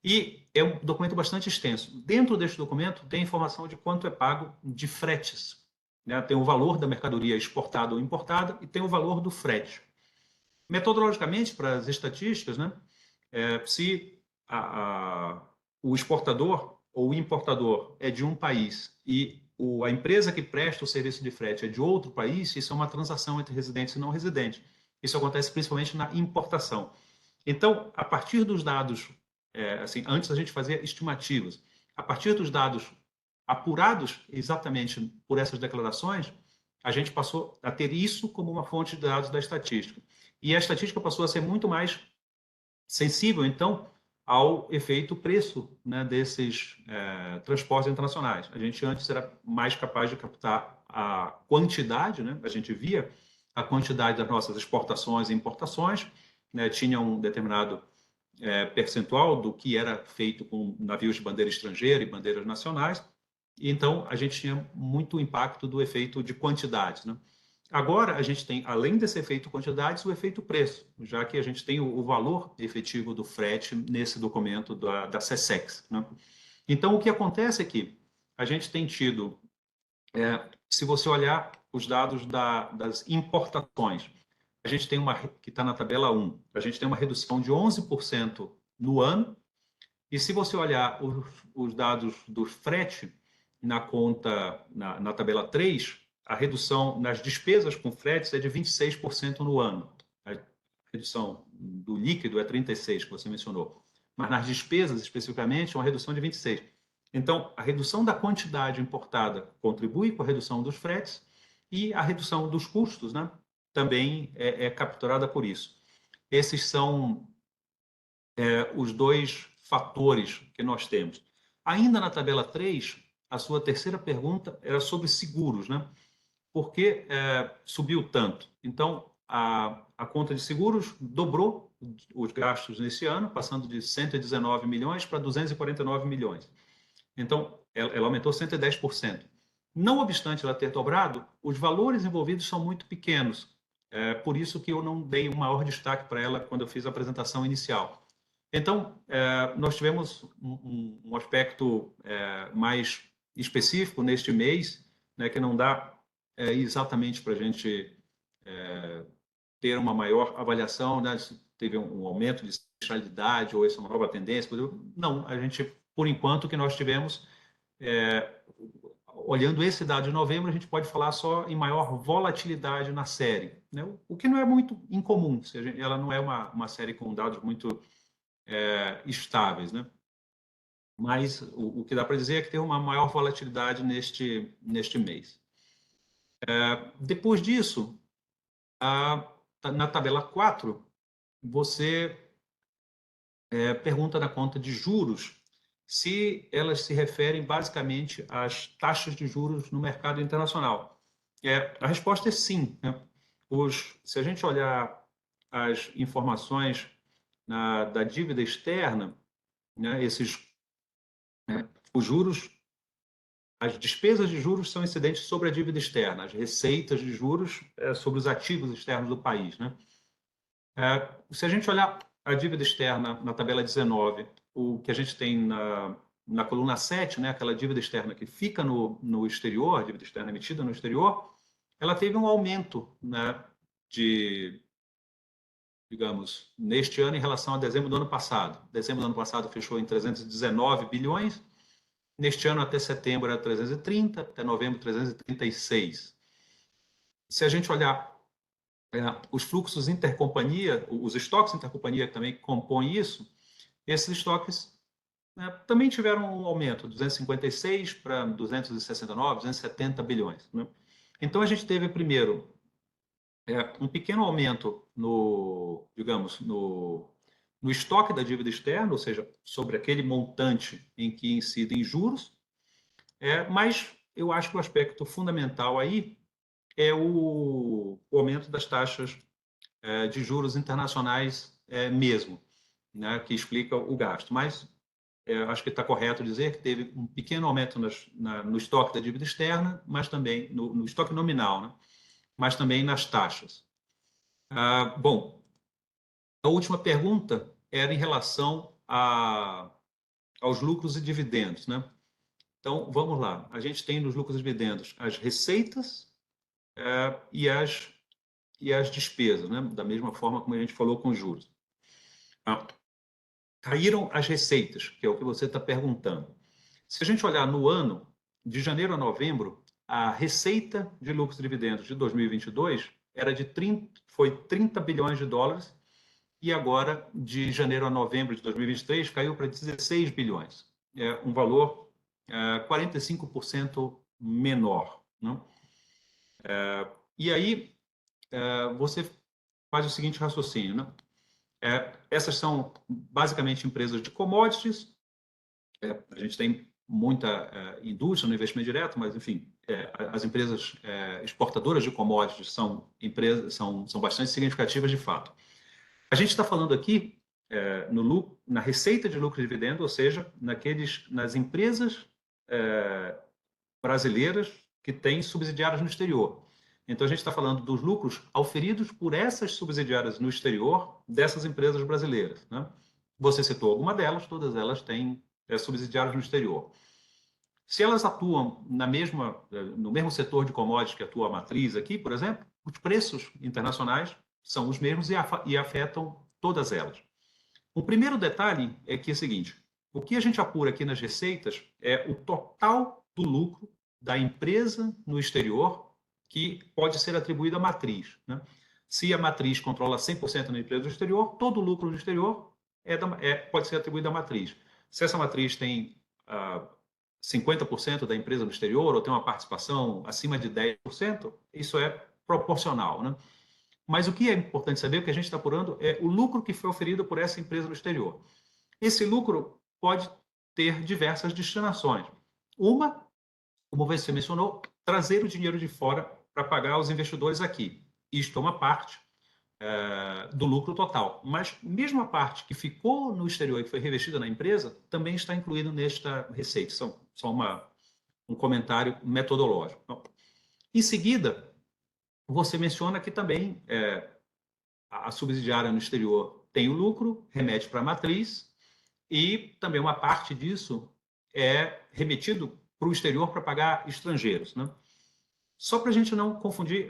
E é um documento bastante extenso. Dentro deste documento tem informação de quanto é pago de fretes, né? Tem o valor da mercadoria exportada ou importada e tem o valor do frete. Metodologicamente, para as estatísticas, né, se o exportador ou o importador é de um país e a empresa que presta o serviço de frete é de outro país, isso é uma transação entre residentes e não residentes. Isso acontece principalmente na importação. Então, a partir dos dados, assim, antes a gente fazia estimativas, a partir dos dados apurados exatamente por essas declarações, a gente passou a ter isso como uma fonte de dados da estatística. E a estatística passou a ser muito mais sensível, então, ao efeito preço, né, desses transportes internacionais. A gente antes era mais capaz de captar a quantidade, né? A gente via a quantidade das nossas exportações e importações, né? Tinha um determinado percentual do que era feito com navios de bandeira estrangeira e bandeiras nacionais, e então a gente tinha muito impacto do efeito de quantidades, né? Agora, a gente tem, além desse efeito quantidades, o efeito preço, já que a gente tem o valor efetivo do frete nesse documento da SESEX, né? Então, o que acontece é que a gente tem tido, se você olhar os dados das importações, a gente tem que está na tabela 1, a gente tem uma redução de 11% no ano, e se você olhar os dados do frete na conta, na tabela 3, a redução nas despesas com fretes é de 26% no ano. A redução do líquido é 36%, que você mencionou. Mas nas despesas, especificamente, é uma redução de 26%. Então, a redução da quantidade importada contribui com a redução dos fretes e a redução dos custos, né, também é capturada por isso. Esses são os dois fatores que nós temos. Ainda na tabela 3, a sua terceira pergunta era sobre seguros, né? Por que subiu tanto? Então, a conta de seguros dobrou os gastos nesse ano, passando de 119 milhões para 249 milhões. Então, ela aumentou 110%. Não obstante ela ter dobrado, os valores envolvidos são muito pequenos. Por isso que eu não dei um maior destaque para ela quando eu fiz a apresentação inicial. Então, nós tivemos um aspecto mais específico neste mês, né, que não dá exatamente para a gente ter uma maior avaliação, né, se teve um aumento de sinistralidade ou essa é uma nova tendência. Não, a gente, por enquanto, o que nós tivemos, olhando esse dado de novembro, a gente pode falar só em maior volatilidade na série, né, o que não é muito incomum, ela não é uma série com dados muito estáveis, né? Mas o que dá para dizer é que tem uma maior volatilidade neste mês. Depois disso, na tabela 4, você pergunta na conta de juros se elas se referem basicamente às taxas de juros no mercado internacional. A resposta é sim, né? Se a gente olhar as informações da dívida externa, né, os juros, as despesas de juros são incidentes sobre a dívida externa, as receitas de juros sobre os ativos externos do país, né? Se a gente olhar a dívida externa na tabela 19, o que a gente tem na coluna 7, né, aquela dívida externa que fica no exterior, a dívida externa emitida no exterior, ela teve um aumento, né, digamos, neste ano em relação a dezembro do ano passado. Dezembro do ano passado fechou em 319 bilhões, neste ano até setembro era 330, até novembro 336. Se a gente olhar os fluxos intercompanhia, os estoques intercompanhia que também compõem isso, esses estoques também tiveram um aumento, 256 para 269, 270 bilhões. Né? Então, a gente teve, primeiro, um pequeno aumento digamos, no estoque da dívida externa, ou seja, sobre aquele montante em que incidem juros, mas eu acho que o aspecto fundamental aí é o aumento das taxas de juros internacionais mesmo, né, que explica o gasto. Mas acho que está correto dizer que teve um pequeno aumento no estoque da dívida externa, mas também no estoque nominal, né, mas também nas taxas. Bom, a última pergunta era em relação aos lucros e dividendos, né? Então, vamos lá. A gente tem nos lucros e dividendos as receitas e as despesas, né? Da mesma forma como a gente falou com os juros. Caíram as receitas, que é o que você está perguntando. Se a gente olhar no ano, de janeiro a novembro, a receita de lucros e dividendos de 2022 foi 30 bilhões de dólares e agora, de janeiro a novembro de 2023, caiu para 16 bilhões. É um valor 45% menor. Né? E aí, você faz o seguinte raciocínio. Né? Essas são basicamente empresas de commodities. A gente tem muita indústria no investimento direto, mas, enfim, as empresas exportadoras de commodities são bastante significativas de fato. A gente está falando aqui na receita de lucro e dividendo, ou seja, nas empresas brasileiras que têm subsidiárias no exterior. Então, a gente está falando dos lucros auferidos por essas subsidiárias no exterior dessas empresas brasileiras. Né? Você citou alguma delas, todas elas têm subsidiárias no exterior. Se elas atuam no mesmo setor de commodities que atua a matriz aqui, por exemplo, os preços internacionais são os mesmos e afetam todas elas. O primeiro detalhe é que é o seguinte: o que a gente apura aqui nas receitas é o total do lucro da empresa no exterior que pode ser atribuído à matriz. Né? Se a matriz controla 100% da empresa do exterior, todo o lucro no exterior pode ser atribuído à matriz. Se essa matriz tem 50% da empresa no exterior ou tem uma participação acima de 10%, isso é proporcional. Né? Mas o que é importante saber, o que a gente está apurando, é o lucro que foi oferido por essa empresa no exterior. Esse lucro pode ter diversas destinações. Uma, como você mencionou, trazer o dinheiro de fora para pagar os investidores aqui. Isto é uma parte. do lucro total. Mas mesmo a parte que ficou no exterior e foi revestida na empresa, também está incluído nesta receita. Só um comentário metodológico. Então, em seguida, você menciona que também a subsidiária no exterior tem o lucro, remete para a matriz, e também uma parte disso é remetido para o exterior para pagar estrangeiros, né? Só para a gente não confundir,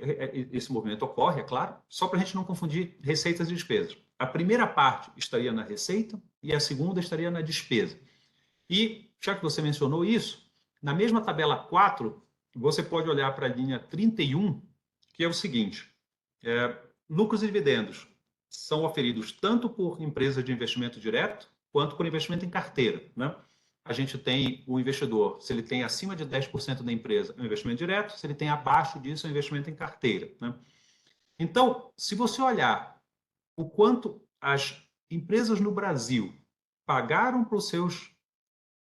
esse movimento ocorre, é claro, só para a gente não confundir receitas e despesas. A primeira parte estaria na receita e a segunda estaria na despesa. E, já que você mencionou isso, na mesma tabela 4, você pode olhar para a linha 31, que é o seguinte: lucros e dividendos são oferidos tanto por empresas de investimento direto quanto por investimento em carteira, né? A gente tem o investidor, se ele tem acima de 10% da empresa, é um investimento direto, se ele tem abaixo disso, é um investimento em carteira, né? Então, se você olhar o quanto as empresas no Brasil pagaram para os seus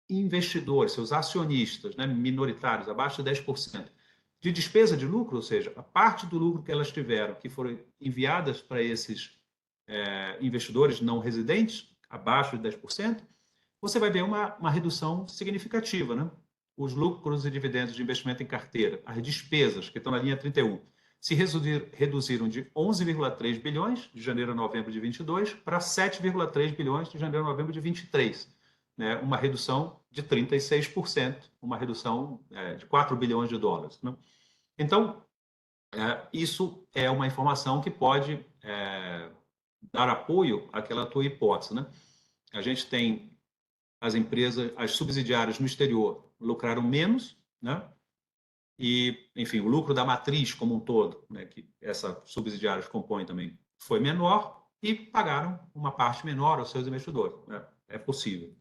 investidores, seus acionistas, né, minoritários, abaixo de 10%, de despesa de lucro, ou seja, a parte do lucro que elas tiveram, que foram enviadas para esses investidores não residentes, abaixo de 10%, você vai ver uma redução significativa, né? Os lucros e dividendos de investimento em carteira, as despesas, que estão na linha 31, se reduziram de 11,3 bilhões de janeiro a novembro de 22 para 7,3 bilhões de janeiro a novembro de 23, né? Uma redução de 36%, uma redução de 4 bilhões de dólares, né? Então, isso é uma informação que pode dar apoio àquela tua hipótese, né? A gente tem as empresas, as subsidiárias no exterior lucraram menos, né? E, enfim, o lucro da matriz como um todo, né, que essa subsidiária compõe também, foi menor e pagaram uma parte menor aos seus investidores, né? É possível.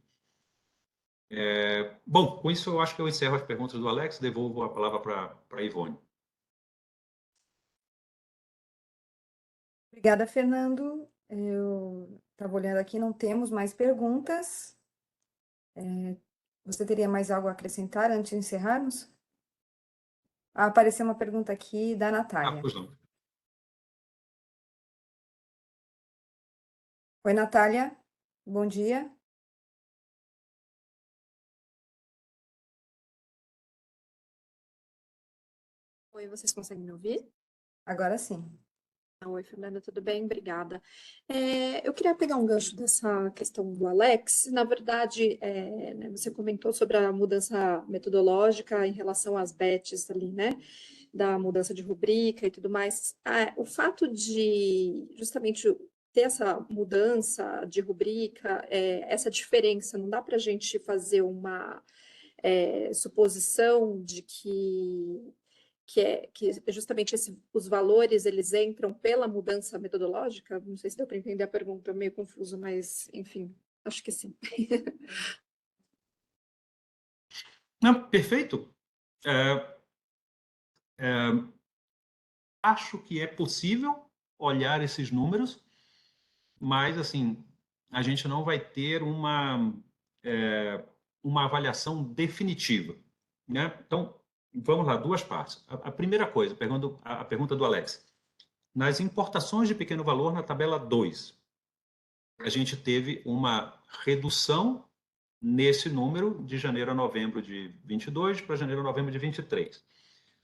Bom, com isso eu acho que eu encerro as perguntas do Alex, devolvo a palavra para a Ivone. Obrigada, Fernando. Eu estava olhando aqui, não temos mais perguntas. Você teria mais algo a acrescentar antes de encerrarmos? Apareceu uma pergunta aqui da Natália. Pois não. Oi, Natália. Bom dia. Oi, vocês conseguem me ouvir? Agora sim. Oi, Fernanda, tudo bem? Obrigada. Eu queria pegar um gancho dessa questão do Alex. Na verdade, né, você comentou sobre a mudança metodológica em relação às bets ali, né? Da mudança de rubrica e tudo mais. O fato de justamente ter essa mudança de rubrica, essa diferença, não dá para a gente fazer uma suposição de que justamente os valores eles entram pela mudança metodológica? Não sei se deu para entender a pergunta, meio confuso, mas enfim, acho que sim. Não, perfeito. Acho que é possível olhar esses números, mas assim a gente não vai ter uma avaliação definitiva, né? Então vamos lá, duas partes. A primeira coisa, a pergunta do Alex. Nas importações de pequeno valor, na tabela 2, a gente teve uma redução nesse número de janeiro a novembro de 22 para janeiro a novembro de 23.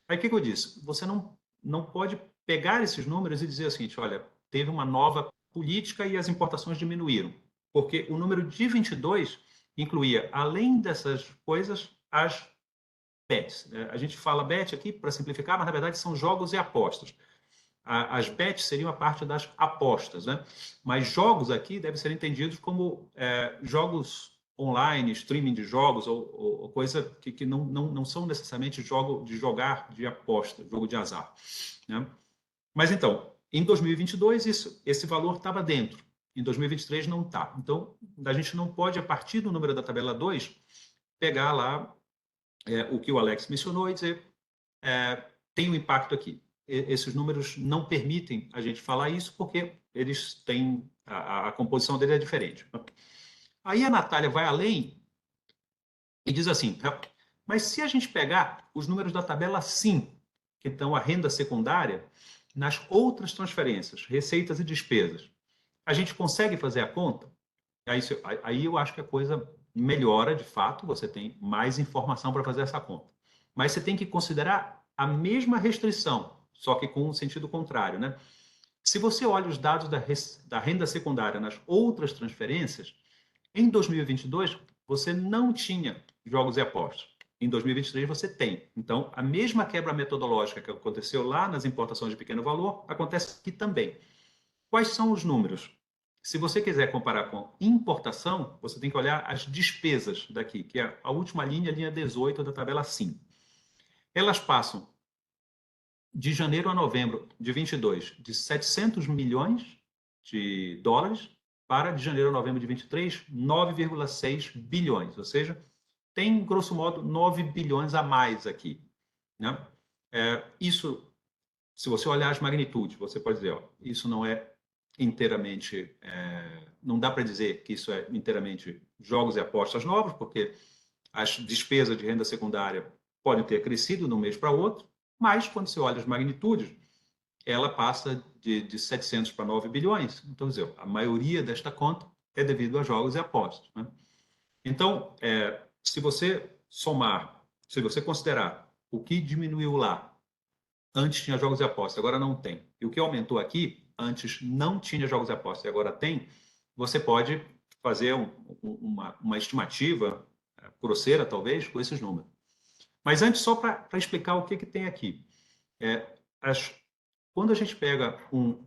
Aí o que eu disse? Você não pode pegar esses números e dizer assim, olha, teve uma nova política e as importações diminuíram. Porque o número de 22 incluía, além dessas coisas, as bets. A gente fala bet aqui para simplificar, mas na verdade são jogos e apostas. As bets seriam a parte das apostas, né? Mas jogos aqui devem ser entendidos como jogos online, streaming de jogos, ou coisa que não são necessariamente jogo de jogar de aposta, jogo de azar, né? Mas então, em 2022, esse valor estava dentro. Em 2023 não está. Então, a gente não pode, a partir do número da tabela 2, pegar lá o que o Alex mencionou e dizer tem um impacto aqui. Esses números não permitem a gente falar isso porque eles têm a composição dele é diferente. Aí a Natália vai além e diz assim, mas se a gente pegar os números da tabela 5, que estão a renda secundária, nas outras transferências, receitas e despesas, a gente consegue fazer a conta? Aí eu acho que a coisa melhora de fato, você tem mais informação para fazer essa conta. Mas você tem que considerar a mesma restrição, só que com um sentido contrário, né? Se você olha os dados da renda secundária nas outras transferências, em 2022 você não tinha jogos e apostas. Em 2023 você tem. Então, a mesma quebra metodológica que aconteceu lá nas importações de pequeno valor, acontece aqui também. Quais são os números? Se você quiser comparar com importação, você tem que olhar as despesas daqui, que é a última linha, a linha 18 da tabela 5. Elas passam de janeiro a novembro de 22, de 700 milhões de dólares, para de janeiro a novembro de 23, 9,6 bilhões. Ou seja, tem, grosso modo, 9 bilhões a mais aqui, né? Isso, se você olhar as magnitudes, você pode dizer, ó, isso não é inteiramente, não dá para dizer que isso é inteiramente jogos e apostas novos, porque as despesas de renda secundária podem ter crescido de um mês para outro, mas quando você olha as magnitudes, ela passa de 700 para 9 bilhões. Então, quer dizer, a maioria desta conta é devido a jogos e apostas, né? Então, se você somar, se você considerar o que diminuiu lá, antes tinha jogos e apostas, agora não tem, e o que aumentou aqui, antes não tinha jogos e apostas e agora tem, você pode fazer uma estimativa grosseira, talvez, com esses números. Mas antes, só para explicar o que tem aqui. Quando a gente pega um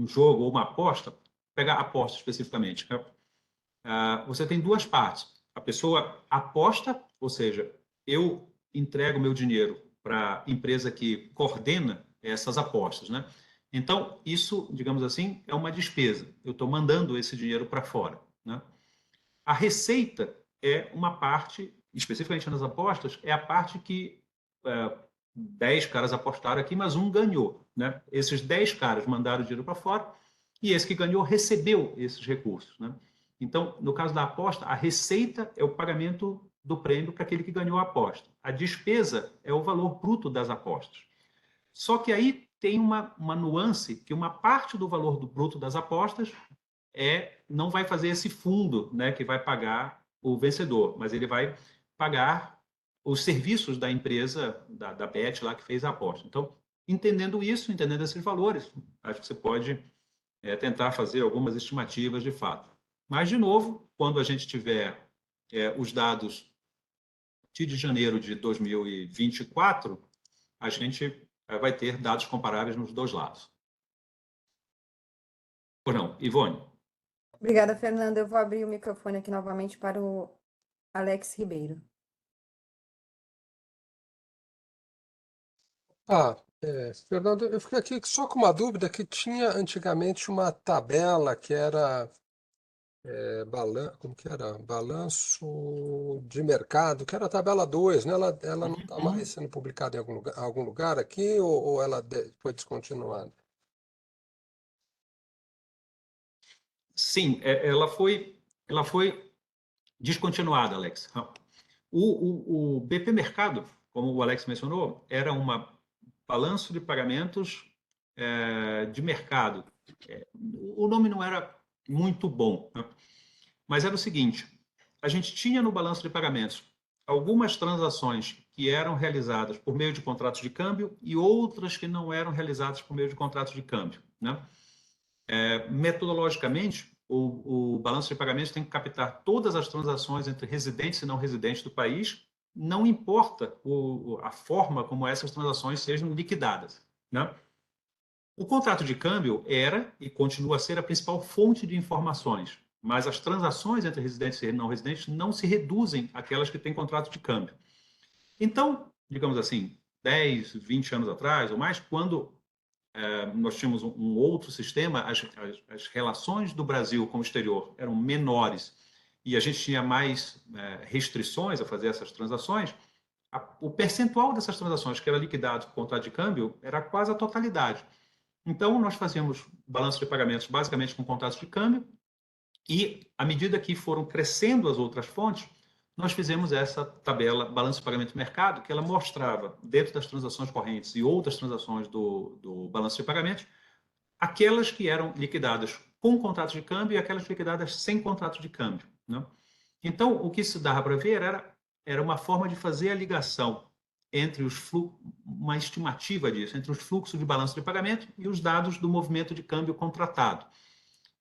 jogo ou uma aposta, pegar aposta especificamente, né? Você tem duas partes. A pessoa aposta, ou seja, eu entrego meu dinheiro para a empresa que coordena essas apostas, né? Então, isso, digamos assim, é uma despesa. Eu estou mandando esse dinheiro para fora, né? A receita é uma parte, especificamente nas apostas, é a parte que 10 caras apostaram aqui, mas um ganhou, né? Esses 10 caras mandaram o dinheiro para fora e esse que ganhou recebeu esses recursos, né? Então, no caso da aposta, a receita é o pagamento do prêmio para aquele que ganhou a aposta. A despesa é o valor bruto das apostas. Só que aí tem uma nuance que uma parte do valor do bruto das apostas não vai fazer esse fundo, né, que vai pagar o vencedor, mas ele vai pagar os serviços da empresa, da Bet lá que fez a aposta. Então, entendendo isso, entendendo esses valores, acho que você pode tentar fazer algumas estimativas de fato. Mas, de novo, quando a gente tiver os dados de janeiro de 2024, a gente vai ter dados comparáveis nos dois lados. Ou não, Ivone? Obrigada, Fernanda. Eu vou abrir o microfone aqui novamente para o Alex Ribeiro. Fernando, eu fiquei aqui só com uma dúvida que tinha antigamente uma tabela que era como que era? Balanço de mercado, que era a tabela 2, né? Ela não está mais sendo publicada em algum lugar aqui ou ela foi descontinuada? Sim, ela foi descontinuada, Alex. O BP Mercado, como o Alex mencionou, era um balanço de pagamentos de mercado. O nome não era muito bom, né? Mas era o seguinte, a gente tinha no balanço de pagamentos algumas transações que eram realizadas por meio de contratos de câmbio e outras que não eram realizadas por meio de contratos de câmbio, né? Metodologicamente, o balanço de pagamentos tem que captar todas as transações entre residentes e não residentes do país, não importa a forma como essas transações sejam liquidadas, né? O contrato de câmbio era e continua a ser a principal fonte de informações, mas as transações entre residentes e não residentes não se reduzem àquelas que têm contrato de câmbio. Então, digamos assim, 10, 20 anos atrás ou mais, quando nós tínhamos um outro sistema, as relações do Brasil com o exterior eram menores e a gente tinha mais restrições a fazer essas transações, o percentual dessas transações que era liquidado com contrato de câmbio era quase a totalidade. Então, nós fazíamos balanço de pagamentos basicamente com contratos de câmbio e, à medida que foram crescendo as outras fontes, nós fizemos essa tabela balanço de pagamento do mercado, que ela mostrava, dentro das transações correntes e outras transações do balanço de pagamento, aquelas que eram liquidadas com contratos de câmbio e aquelas liquidadas sem contrato de câmbio, né? Então, o que se dava para ver era uma forma de fazer a ligação entre os fluxos, uma estimativa disso, entre os fluxos de balanço de pagamento e os dados do movimento de câmbio contratado.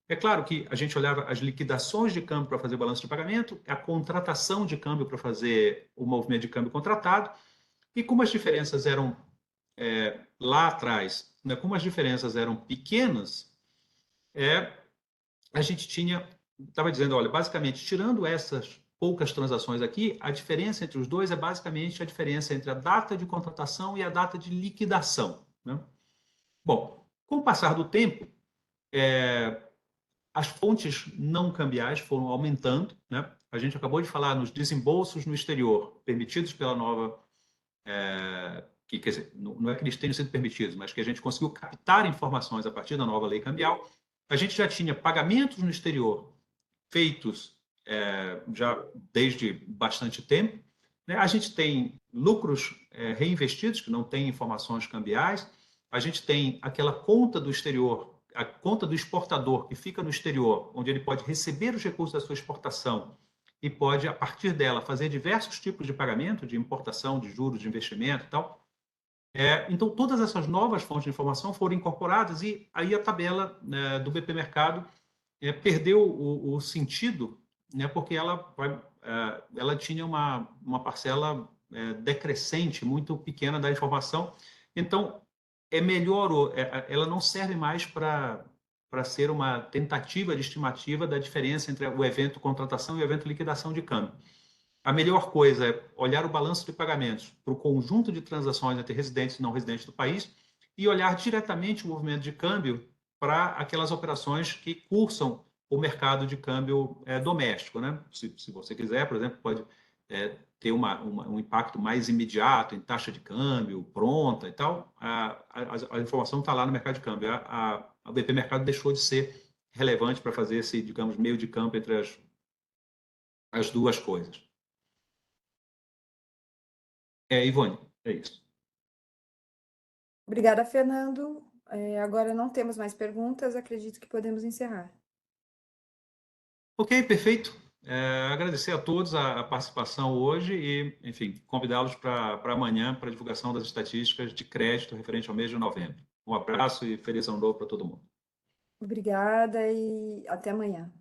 É claro que a gente olhava as liquidações de câmbio para fazer o balanço de pagamento, a contratação de câmbio para fazer o movimento de câmbio contratado, e como as diferenças eram lá atrás, né, como as diferenças eram pequenas, a gente estava dizendo, olha, basicamente, tirando essas poucas transações aqui, a diferença entre os dois é basicamente a diferença entre a data de contratação e a data de liquidação, né? Bom, com o passar do tempo, as fontes não cambiais foram aumentando, né? A gente acabou de falar nos desembolsos no exterior, permitidos pela nova... quer dizer, não é que eles tenham sido permitidos, mas que a gente conseguiu captar informações a partir da nova lei cambial. A gente já tinha pagamentos no exterior feitos já desde bastante tempo, né? A gente tem lucros reinvestidos, que não têm informações cambiais. A gente tem aquela conta do exterior, a conta do exportador que fica no exterior, onde ele pode receber os recursos da sua exportação e pode, a partir dela, fazer diversos tipos de pagamento, de importação, de juros, de investimento e tal. Então, todas essas novas fontes de informação foram incorporadas e aí a tabela do BP Mercado perdeu o sentido, né, porque ela tinha uma parcela decrescente, muito pequena da informação. Então, ela não serve mais para ser uma tentativa de estimativa da diferença entre o evento contratação e o evento liquidação de câmbio. A melhor coisa é olhar o balanço de pagamentos para o conjunto de transações entre residentes e não residentes do país e olhar diretamente o movimento de câmbio para aquelas operações que cursam o mercado de câmbio doméstico, né? Se você quiser, por exemplo, pode ter um impacto mais imediato em taxa de câmbio, pronta e tal. A informação está lá no mercado de câmbio. A BP Mercado deixou de ser relevante para fazer esse, digamos, meio de campo entre as duas coisas. Ivone, é isso. Obrigada, Fernando. Agora não temos mais perguntas, acredito que podemos encerrar. Ok, perfeito. Agradecer a todos a participação hoje e, enfim, convidá-los para amanhã para a divulgação das estatísticas de crédito referente ao mês de novembro. Um abraço e feliz ano novo para todo mundo. Obrigada e até amanhã.